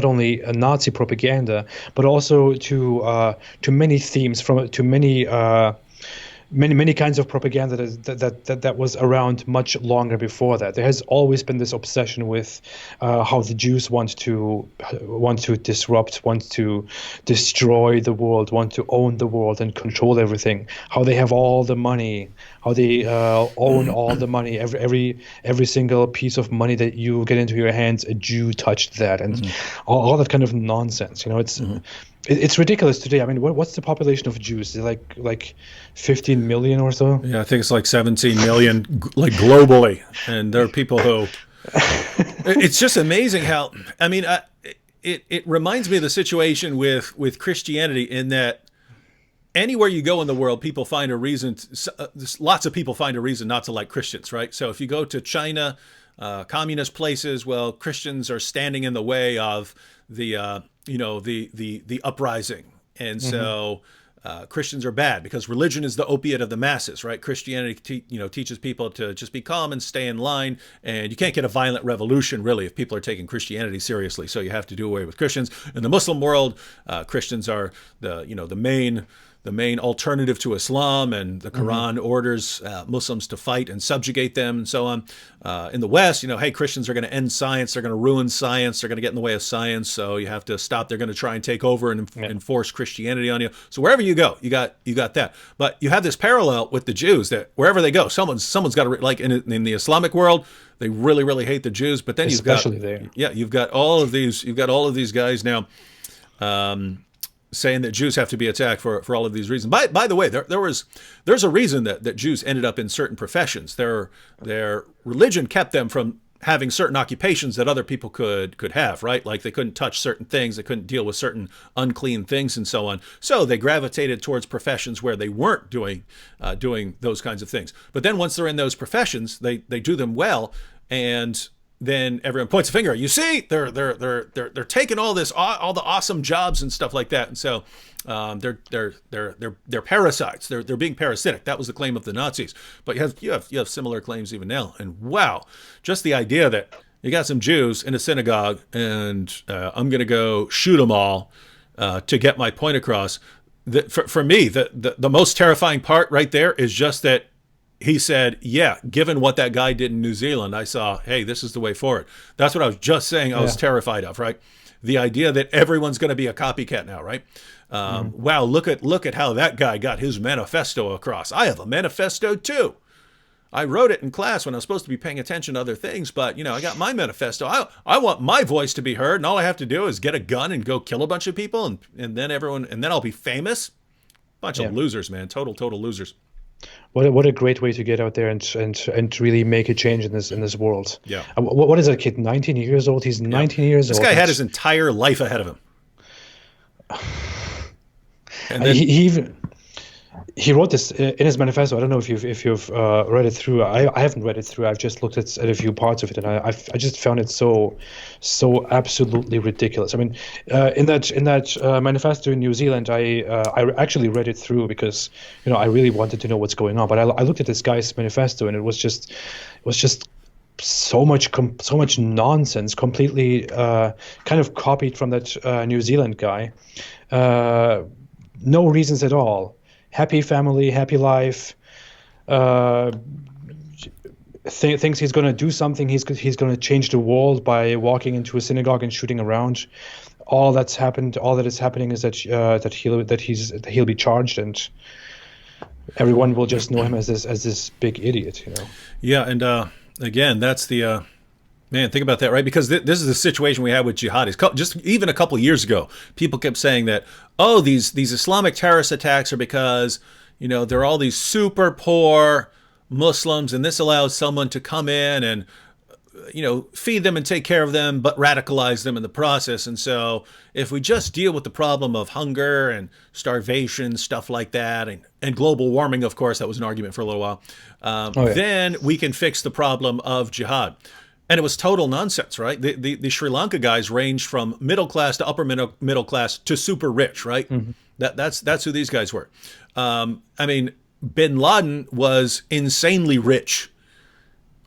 only Nazi propaganda, but also to many themes to many many kinds of propaganda that was around much longer before that. There has always been this obsession with how the Jews want to disrupt, want to destroy the world, want to own the world and control everything. How they have all the money, how they own all the money. Every single piece of money that you get into your hands, a Jew touched that, and all that kind of nonsense. It's ridiculous today. I mean, what's the population of Jews? Is it like 15 million or so? Yeah, I think it's like 17 million, like globally. And there are people who, it's just amazing how, I mean, it reminds me of the situation with Christianity, in that anywhere you go in the world, people find a reason, lots of people find a reason not to like Christians, right? So if you go to China, communist places, well, Christians are standing in the way of the the uprising, and so Christians are bad because religion is the opiate of the masses, right? Christianity, teaches people to just be calm and stay in line, and you can't get a violent revolution really if people are taking Christianity seriously. So you have to do away with Christians. In the Muslim world, Christians are the main alternative to Islam, and the Quran orders Muslims to fight and subjugate them, and so on. In the West, hey, Christians are going to end science, they're going to ruin science, they're going to get in the way of science, so you have to stop. They're going to try and take over and enforce Christianity on you. So wherever you go, you got that. But you have this parallel with the Jews, that wherever they go, someone's got to, like in the Islamic world, they really, really hate the Jews. But then you've got all of these guys now. Saying that Jews have to be attacked for all of these reasons. By the way, there's a reason that Jews ended up in certain professions. Their religion kept them from having certain occupations that other people could have, right? Like they couldn't touch certain things, they couldn't deal with certain unclean things, and so on. So they gravitated towards professions where they weren't doing those kinds of things. But then once they're in those professions, they do them well, and then everyone points a finger. You see, they're taking all the awesome jobs and stuff like that, and so they're parasites. They're being parasitic. That was the claim of the Nazis. But you have similar claims even now. And wow, just the idea that you got some Jews in a synagogue, and I'm going to go shoot them all to get my point across. For me, the most terrifying part right there is just that. He said, yeah, given what that guy did in New Zealand, I saw, hey, this is the way forward. That's what I was just saying I was terrified of, right? The idea that everyone's going to be a copycat now, right? Wow, look at how that guy got his manifesto across. I have a manifesto too. I wrote it in class when I was supposed to be paying attention to other things, but, I got my manifesto. I want my voice to be heard, and all I have to do is get a gun and go kill a bunch of people, and then I'll be famous. Bunch of losers, man. Total losers. What a great way to get out there and really make a change in this world. Yeah. What is that kid? 19 years old. He's 19 years old. This guy had his entire life ahead of him. And then, he wrote this in his manifesto. I don't know if you've read it through. I haven't read it through. I've just looked at a few parts of it, and I just found it so absolutely ridiculous. I mean, in that manifesto in New Zealand, I actually read it through because I really wanted to know what's going on. But I looked at this guy's manifesto, and it was just so much nonsense, completely kind of copied from that New Zealand guy. No reasons at all. Happy family, happy life. Thinks he's going to do something. He's going to change the world by walking into a synagogue and shooting around. All that is happening is that he'll be charged, and everyone will just know him as this big idiot. Yeah, and again, that's the. Man, think about that, right? Because this is the situation we had with jihadis. Just even a couple of years ago, people kept saying that, these Islamic terrorist attacks are because, they're all these super poor Muslims, and this allows someone to come in and, feed them and take care of them, but radicalize them in the process. And so if we just deal with the problem of hunger and starvation, stuff like that, and global warming, of course, that was an argument for a little while, then we can fix the problem of jihad. And it was total nonsense, right? The Sri Lanka guys ranged from middle class to upper middle class to super rich, right? Mm-hmm. That's who these guys were. I mean, Bin Laden was insanely rich.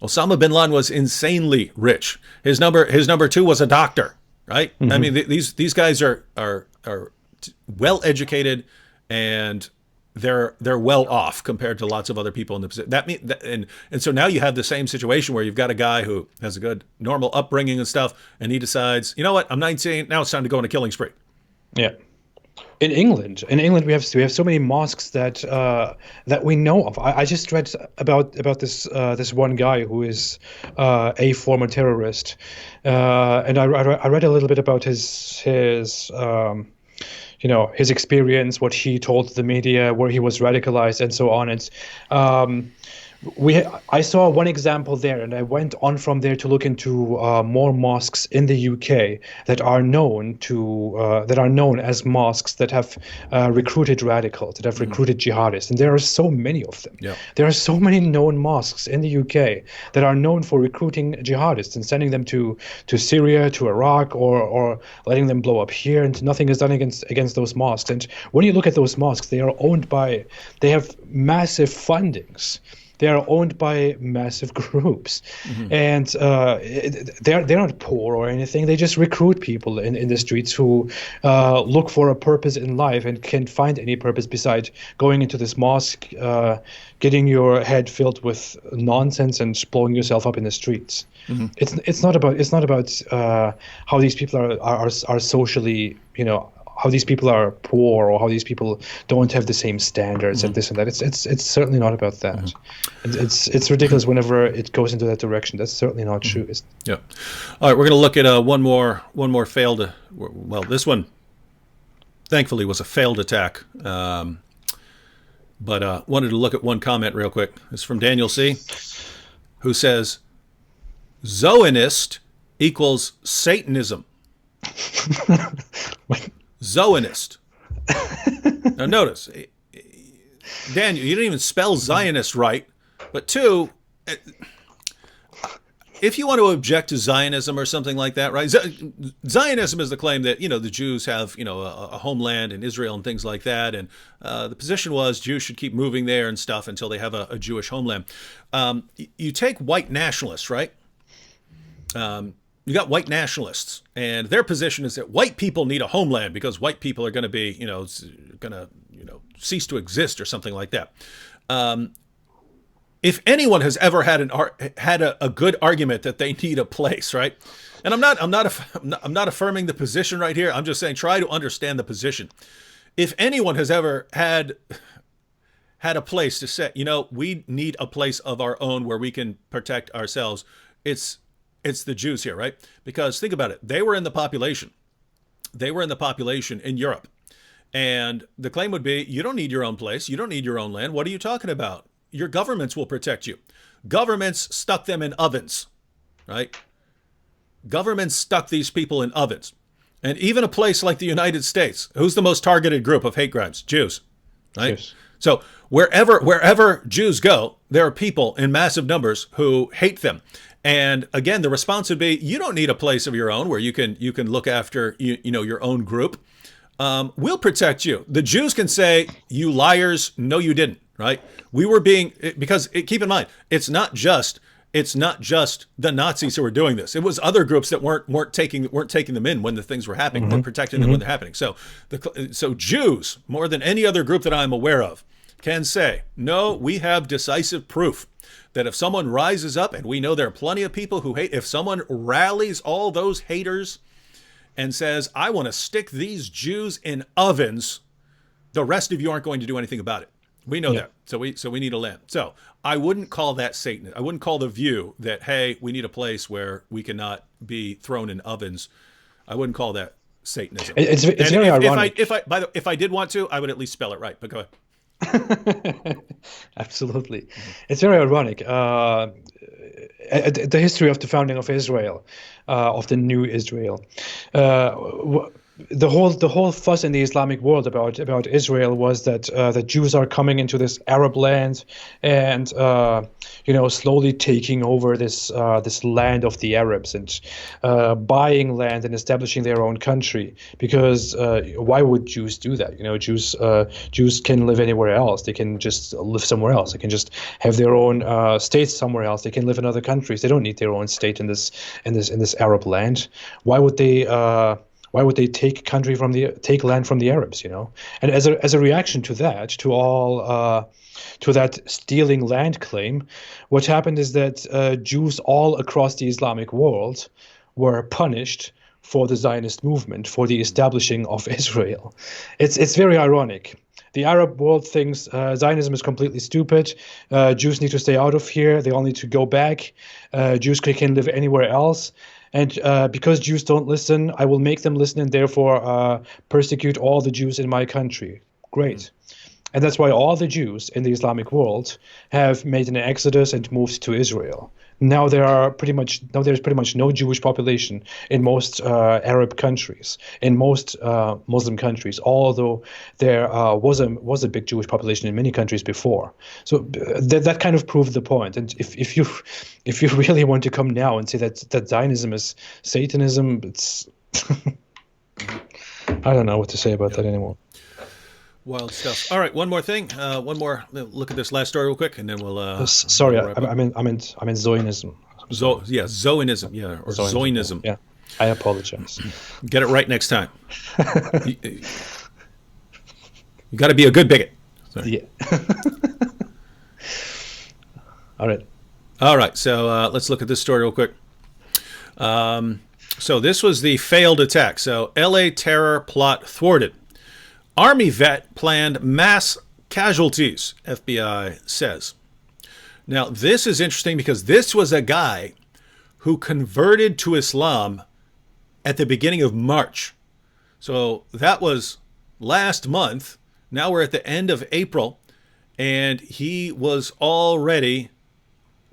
Osama bin Laden was insanely rich. His number two was a doctor, right? Mm-hmm. I mean, these guys are well educated, and they're well off compared to lots of other people in the position. And so now you have the same situation where you've got a guy who has a good normal upbringing and stuff, and he decides, you know what, I'm 19, now it's time to go on a killing spree. Yeah. In England, we have so many mosques that we know of. I just read about this one guy who is a former terrorist, and I read a little bit about his his experience, what he told the media, where he was radicalized, and so on. And I saw one example there, and I went on from there to look into more mosques in the UK that are known as mosques that have recruited radicals, that have recruited jihadists, and there are so many of them. Yeah. There are so many known mosques in the UK that are known for recruiting jihadists and sending them to Syria, to Iraq, or letting them blow up here, and nothing is done against those mosques. And when you look at those mosques, they have massive fundings. They are owned by massive groups, and they're not poor or anything. They just recruit people in the streets who look for a purpose in life and can't find any purpose besides going into this mosque, getting your head filled with nonsense and blowing yourself up in the streets. It's not about how these people are socially, how these people are poor or how these people don't have the same standards and this and that. It's certainly not about that. It's ridiculous whenever it goes into that direction. That's certainly not true. Yeah. All right, we're going to look at one more failed. Well, this one, thankfully, was a failed attack. But wanted to look at one comment real quick. It's from Daniel C., who says, "Zoanist equals Satanism." Zoanist. Now notice, Daniel, you didn't even spell Zionist right. But two, if you want to object to Zionism or something like that, right? Zionism is the claim that, the Jews have, a homeland in Israel and things like that. And the position was Jews should keep moving there and stuff until they have a Jewish homeland. You take white nationalists, right? You got white nationalists, and their position is that white people need a homeland because white people are going to be, cease to exist or something like that. If anyone has ever had a good argument that they need a place, right? And I'm not affirming the position right here. I'm just saying try to understand the position. If anyone has ever had a place to say, we need a place of our own where we can protect ourselves, it's the Jews here, right? Because think about it. They were in the population. In Europe. And the claim would be, you don't need your own place. You don't need your own land. What are you talking about? Your governments will protect you. Governments stuck them in ovens, right? Governments stuck these people in ovens. And even a place like the United States, who's the most targeted group of hate crimes? Jews, right? Jews. So wherever Jews go, there are people in massive numbers who hate them. And again, the response would be, you don't need a place of your own where you can look after your own group. We'll protect you. The Jews can say, you liars, no, you didn't, right? Keep in mind, it's not just the Nazis who were doing this. It was other groups that weren't taking them in when the things were happening, weren't protecting them when they're happening. So Jews, more than any other group that I'm aware of, can say, no, we have decisive proof that if someone rises up, and we know there are plenty of people who hate, if someone rallies all those haters and says, I want to stick these Jews in ovens, the rest of you aren't going to do anything about it. We know that. So we need a land. So I wouldn't call that Satan. I wouldn't call the view that, hey, we need a place where we cannot be thrown in ovens. I wouldn't call that Satanism. It's very ironic. If I did want to, I would at least spell it right. But go ahead. Absolutely. It's very ironic. The history of the founding of Israel, of the new Israel, the whole fuss in the Islamic world about Israel was that the Jews are coming into this Arab land and slowly taking over this land of the Arabs and buying land and establishing their own country. Because why would Jews do that? Jews can live anywhere else. They can just live somewhere else. They can just have their own states somewhere else. They can live in other countries. They don't need their own state in this Arab land. Why would they Why would they take land from the Arabs? And as a reaction to that, to that stealing land claim, what happened is that Jews all across the Islamic world were punished for the Zionist movement, for the establishing of Israel. It's very ironic. The Arab world thinks Zionism is completely stupid. Jews need to stay out of here. They all need to go back. Jews can live anywhere else. And because Jews don't listen, I will make them listen and therefore persecute all the Jews in my country. Great. And that's why all the Jews in the Islamic world have made an exodus and moved to Israel. Now there's pretty much no Jewish population in most Arab countries, in most Muslim countries, although there was a big Jewish population in many countries before. So that kind of proved the point. And if you really want to come now and say that Zionism is Satanism, it's I don't know what to say about that anymore. Wild stuff. All right, one more thing. One more look at this last story real quick, and then we'll. Sorry, I meant Zionism. Zionism, or Zionism. Yeah, I apologize. Get it right next time. You got to be a good bigot. Sorry. Yeah. All right. So let's look at this story real quick. So this was the failed attack. So L.A. terror plot thwarted. Army vet planned mass casualties, FBI says. Now, this is interesting because this was a guy who converted to Islam at the beginning of March. So that was last month. Now we're at the end of April, and he was already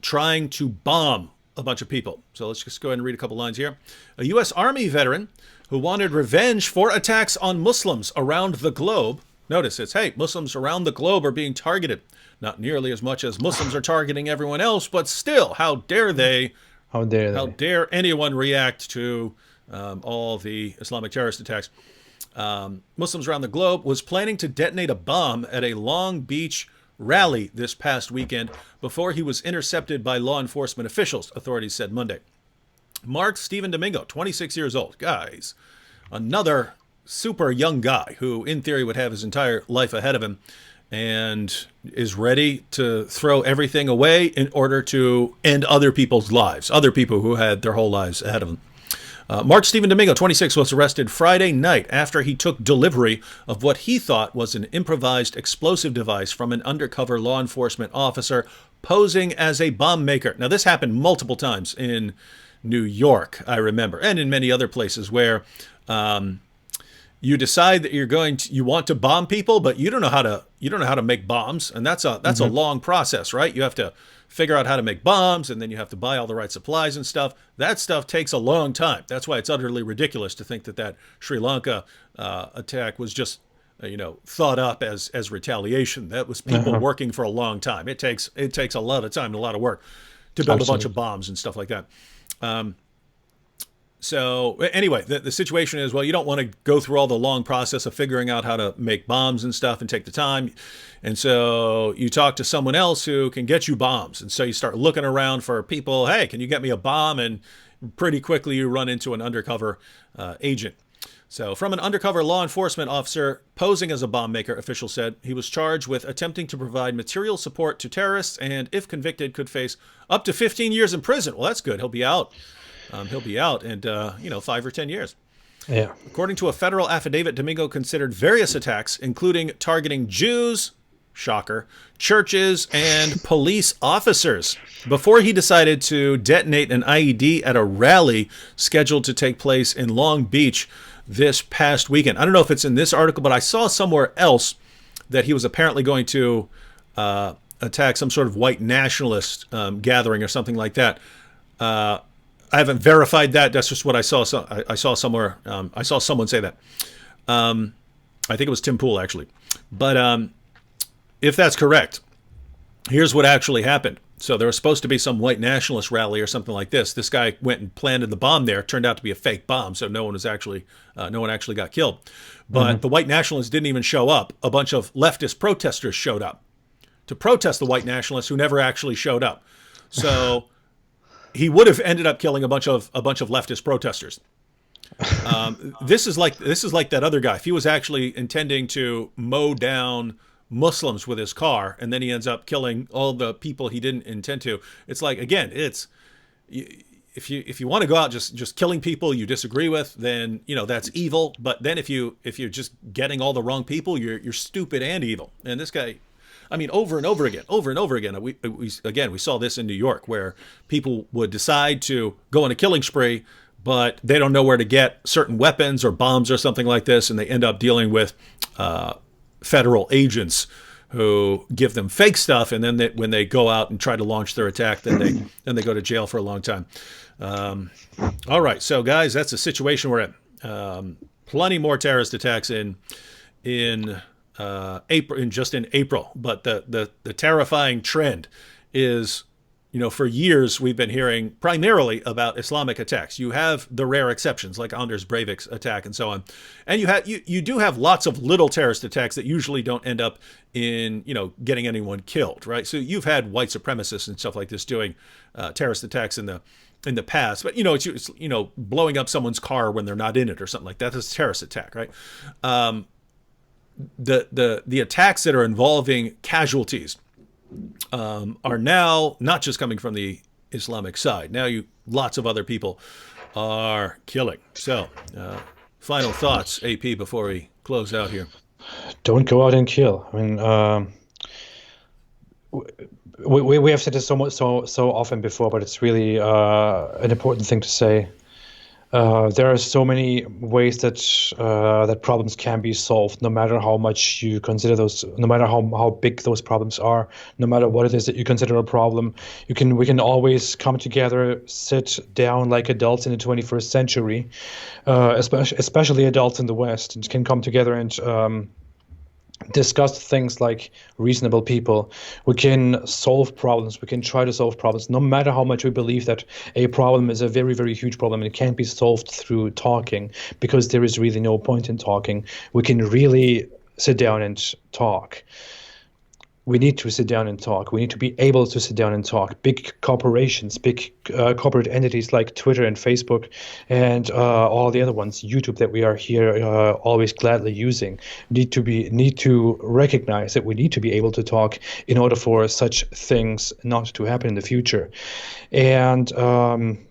trying to bomb a bunch of people. So let's just go ahead and read a couple lines here. A U.S. Army veteran who wanted revenge for attacks on Muslims around the globe. Notice it's, hey, Muslims around the globe are being targeted. Not nearly as much as Muslims are targeting everyone else, but still, how dare they? How dare they? How dare anyone react to all the Islamic terrorist attacks? Muslims around the globe was planning to detonate a bomb at a Long Beach rally this past weekend before he was intercepted by law enforcement officials, authorities said Monday. Mark Stephen Domingo, 26 years old. Guys, another super young guy who, in theory, would have his entire life ahead of him and is ready to throw everything away in order to end other people's lives, other people who had their whole lives ahead of them. Mark Stephen Domingo, 26, was arrested Friday night after he took delivery of what he thought was an improvised explosive device from an undercover law enforcement officer posing as a bomb maker. Now, this happened multiple times in New York, I remember, and in many other places where you decide that you want to bomb people, but you don't know how to make bombs, and that's a long process, right? You have to figure out how to make bombs, and then you have to buy all the right supplies and stuff. That stuff takes a long time. That's why it's utterly ridiculous to think that Sri Lanka attack was just thought up as retaliation. That was people working for a long time. It takes a lot of time and a lot of work to build a bunch of bombs and stuff like that. So anyway, the situation is, well, you don't want to go through all the long process of figuring out how to make bombs and stuff and take the time. And so you talk to someone else who can get you bombs. And so you start looking around for people. Hey, can you get me a bomb? And pretty quickly you run into an undercover agent. So from an undercover law enforcement officer posing as a bomb maker, officials said he was charged with attempting to provide material support to terrorists and, if convicted, could face up to 15 years in prison. Well, that's good. He'll be out. In 5 or 10 years. Yeah. According to a federal affidavit, Domingo considered various attacks, including targeting Jews, shocker, churches, and police officers, before he decided to detonate an IED at a rally scheduled to take place in Long Beach this past weekend. I don't know if it's in this article, but I saw somewhere else that he was apparently going to attack some sort of white nationalist gathering or something like that. I haven't verified that. That's just what I saw. So I saw somewhere. I saw someone say that. I think it was Tim Pool, actually. But if that's correct, here's what actually happened. So there was supposed to be some white nationalist rally or something like this. This guy went and planted the bomb there. It turned out to be a fake bomb, so no one actually got killed. But the white nationalists didn't even show up. A bunch of leftist protesters showed up to protest the white nationalists who never actually showed up. So he would have ended up killing a bunch of leftist protesters. This is like that other guy. If he was actually intending to mow down Muslims with his car, and then he ends up killing all the people he didn't intend to. It's like, again, it's if you want to go out just killing people you disagree with, then that's evil. But then if you're just getting all the wrong people, you're stupid and evil. And this guy, I mean, over and over again. We saw this in New York, where people would decide to go on a killing spree, but they don't know where to get certain weapons or bombs or something like this, and they end up dealing with federal agents who give them fake stuff, and then when they go out and try to launch their attack, then they go to jail for a long time. All right, so guys, that's the situation we're in. Plenty more terrorist attacks in April, just in April, but the terrifying trend is, for years we've been hearing primarily about Islamic attacks. You have the rare exceptions like Anders Breivik's attack and so on, and you do have lots of little terrorist attacks that usually don't end up in getting anyone killed, right? So you've had white supremacists and stuff like this doing terrorist attacks in the past, but it's blowing up someone's car when they're not in it or something like that. That's a terrorist attack, right? The attacks that are involving casualties are now not just coming from the Islamic side. Now lots of other people are killing. So, final thoughts, AP, before we close out here. Don't go out and kill. I mean, we have said this so often before, but it's really an important thing to say. There are so many ways that problems can be solved, no matter how much you consider those, no matter how big those problems are, no matter what it is that you consider a problem. We can always come together, sit down like adults in the 21st century, especially adults in the West, and can come together and discuss things like reasonable people. We can solve problems. We can try to solve problems, no matter how much we believe that a problem is a very, very huge problem and it can't be solved through talking, because there is really no point in talking. We can really sit down and talk. We need to sit down and talk. We need to be able to sit down and talk. Big corporations, big corporate entities like Twitter and Facebook and all the other ones, YouTube, that we are here always gladly using, need to recognize that we need to be able to talk in order for such things not to happen in the future. And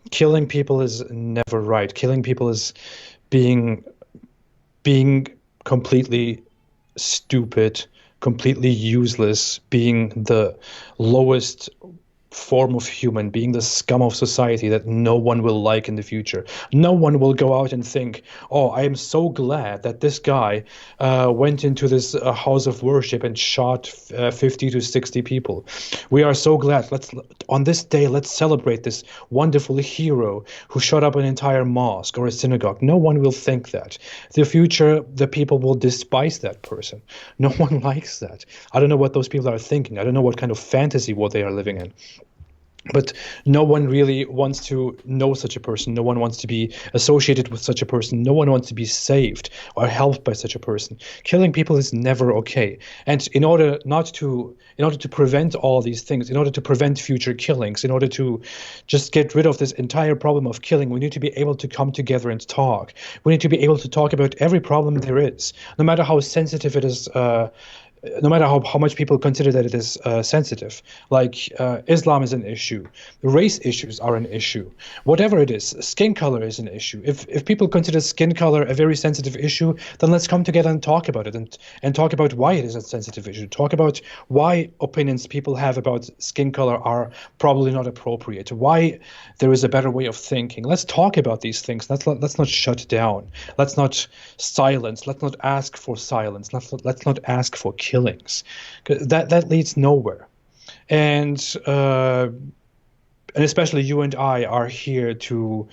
killing people is never right. Killing people is being completely stupid, completely useless, being the lowest form of human, being the scum of society that no one will like in the future. No one will go out and think, oh, I am so glad that this guy went into this house of worship and shot 50 to 60 people. We are so glad. On this day, let's celebrate this wonderful hero who shot up an entire mosque or a synagogue. No one will think that. The future, the people will despise that person. No one likes that. I don't know what those people are thinking. I don't know what kind of fantasy world they are living in. But no one really wants to know such a person. No one wants to be associated with such a person. No one wants to be saved or helped by such a person. Killing people is never okay. And in order to prevent all these things, in order to prevent future killings, in order to just get rid of this entire problem of killing, we need to be able to come together and talk. We need to be able to talk about every problem there is, no matter how sensitive it is. No matter how much people consider that it is sensitive, like Islam is an issue, race issues are an issue, whatever it is, skin color is an issue. If people consider skin color a very sensitive issue, then let's come together and talk about it and talk about why it is a sensitive issue. Talk about why opinions people have about skin color are probably not appropriate, why there is a better way of thinking. Let's talk about these things. Let's not shut down. Let's not silence. Let's not ask for silence. Let's not ask for killings. That leads nowhere. And especially you and I are here to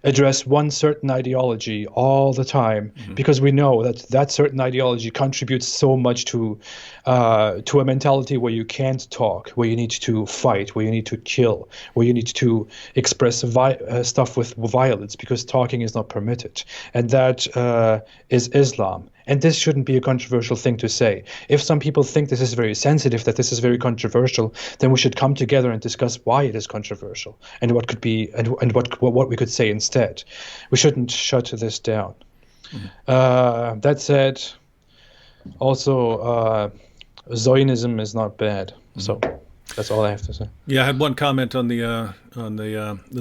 address one certain ideology all the time, because we know that certain ideology contributes so much to a mentality where you can't talk, where you need to fight, where you need to kill, where you need to express stuff with violence because talking is not permitted. And that is Islam. And this shouldn't be a controversial thing to say. If some people think this is very sensitive, that this is very controversial, then we should come together and discuss why it is controversial and what could be and what we could say instead. We shouldn't shut this down. That said, also Zionism is not bad. So that's all I have to say. Yeah, I had one comment on the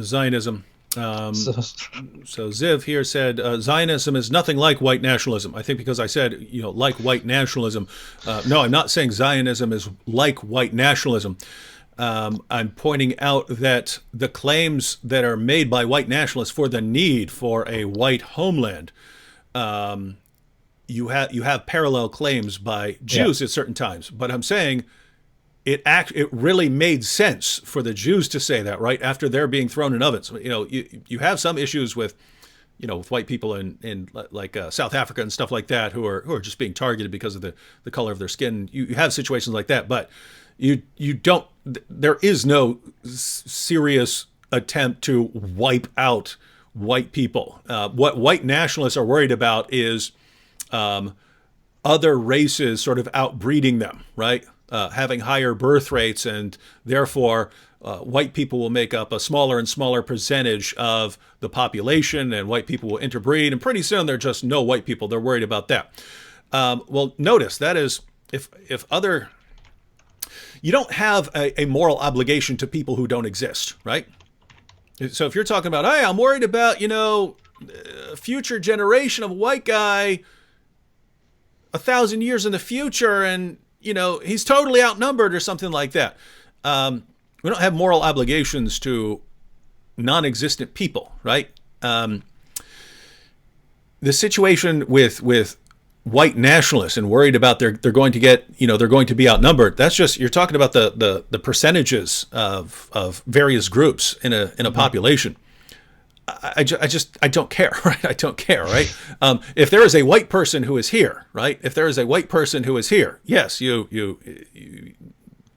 Zionism. So Ziv here said Zionism is nothing like white nationalism. I think because I said like white nationalism. No, I'm not saying Zionism is like white nationalism. I'm pointing out that the claims that are made by white nationalists for the need for a white homeland, you have parallel claims by Jews at certain times. But I'm saying it really made sense for the Jews to say that right after they're being thrown in ovens. You have some issues with with white people in like South Africa and stuff like that who are just being targeted because of the color of their skin. You have situations like that, but you don't. There is no serious attempt to wipe out white people. What white nationalists are worried about is other races sort of outbreeding them, right? Having higher birth rates, and therefore white people will make up a smaller and smaller percentage of the population, and white people will interbreed, and pretty soon they're just no white people. They're worried about that. Well, notice that is if other, you don't have a moral obligation to people who don't exist, right? So if you're talking about, hey, I'm worried about a future generation of white guy 1,000 years in the future, and he's totally outnumbered or something like that. We don't have moral obligations to non-existent people, right? The situation with white nationalists and worried about they're going to get, they're going to be outnumbered. That's just, you're talking about the percentages of various groups in a population. I don't care, right? I don't care, right? If there is a white person who is here, right? If there is a white person who is here, yes, you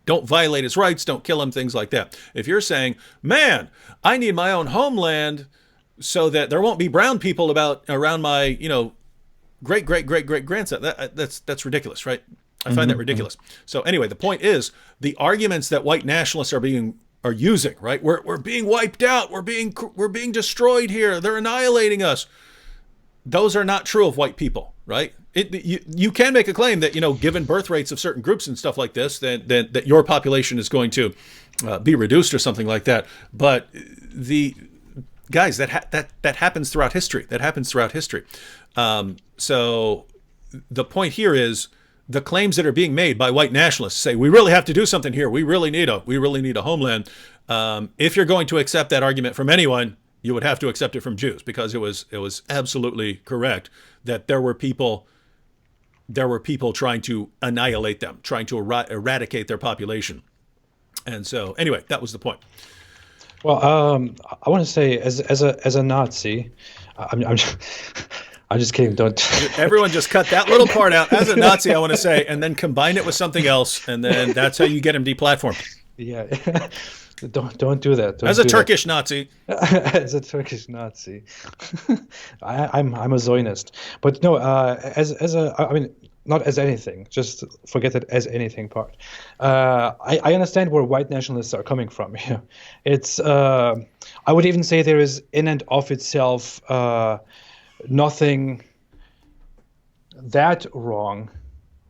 don't violate his rights, don't kill him, things like that. If you're saying, man, I need my own homeland so that there won't be brown people around my, great grandson, that's ridiculous, right? I find that ridiculous. So anyway, the point is the arguments that white nationalists are using, right? We're being wiped out. We're being destroyed here. They're annihilating us. Those are not true of white people, right? You can make a claim that, given birth rates of certain groups and stuff like this, that your population is going to be reduced or something like that. But the guys, that happens throughout history. That happens throughout history. So the point here is the claims that are being made by white nationalists say we really have to do something here. We really need a homeland. If you're going to accept that argument from anyone, you would have to accept it from Jews, because it was absolutely correct that there were people trying to annihilate them, trying to eradicate their population. And so anyway, that was the point. Well, I want to say as a Nazi, I'm just kidding. Don't. Everyone just cut that little part out. As a Nazi, I want to say, and then combine it with something else, and then that's how you get him deplatformed. Yeah. Don't do that. As a Turkish Nazi. As a Turkish Nazi. I'm a Zionist. But no, I mean, not as anything. Just forget that as anything part. I understand where white nationalists are coming from. It's. I would even say there is in and of itself nothing that wrong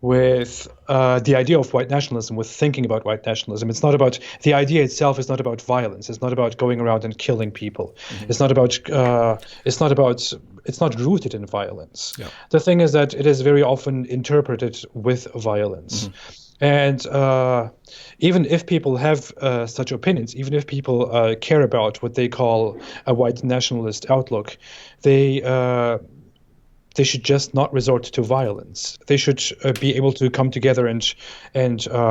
with the idea of white nationalism, with thinking about white nationalism. It's not about, the idea itself is not about violence. It's not about going around and killing people. Mm-hmm. It's not rooted in violence. Yeah. The thing is that it is very often interpreted with violence. Mm-hmm. And even if people have such opinions, even if people care about what they call a white nationalist outlook, they should just not resort to violence. They should be able to come together and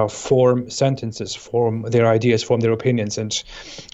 form sentences, form their ideas, form their opinions, and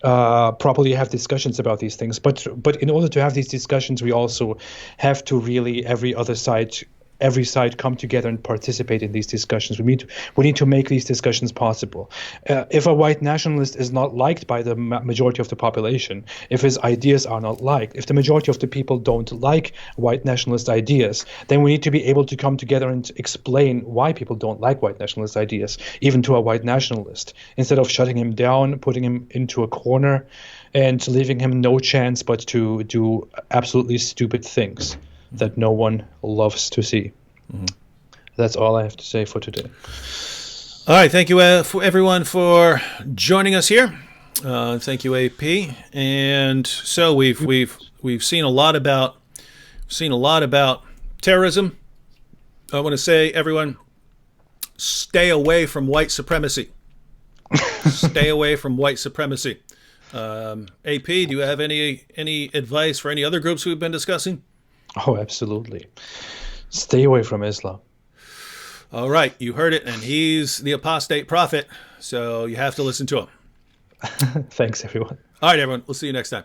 properly have discussions about these things. But in order to have these discussions, we also have to really, every other side every side come together and participate in these discussions. We need to make these discussions possible. If a white nationalist is not liked by the majority of the population, if his ideas are not liked, if the majority of the people don't like white nationalist ideas, then we need to be able to come together and explain why people don't like white nationalist ideas, even to a white nationalist, instead of shutting him down, putting him into a corner, and leaving him no chance but to do absolutely stupid things that no one loves to see. That's all I have to say for today. All right, thank you for everyone for joining us here. Thank you, AP. And so we've seen a lot about terrorism. I want to say, everyone, stay away from white supremacy. Stay away from white supremacy. AP, do you have any advice for any other groups we've been discussing? Oh, absolutely. Stay away from Islam. All right, you heard it, and he's the Apostate Prophet, so you have to listen to him. Thanks, everyone. All right, everyone. We'll see you next time.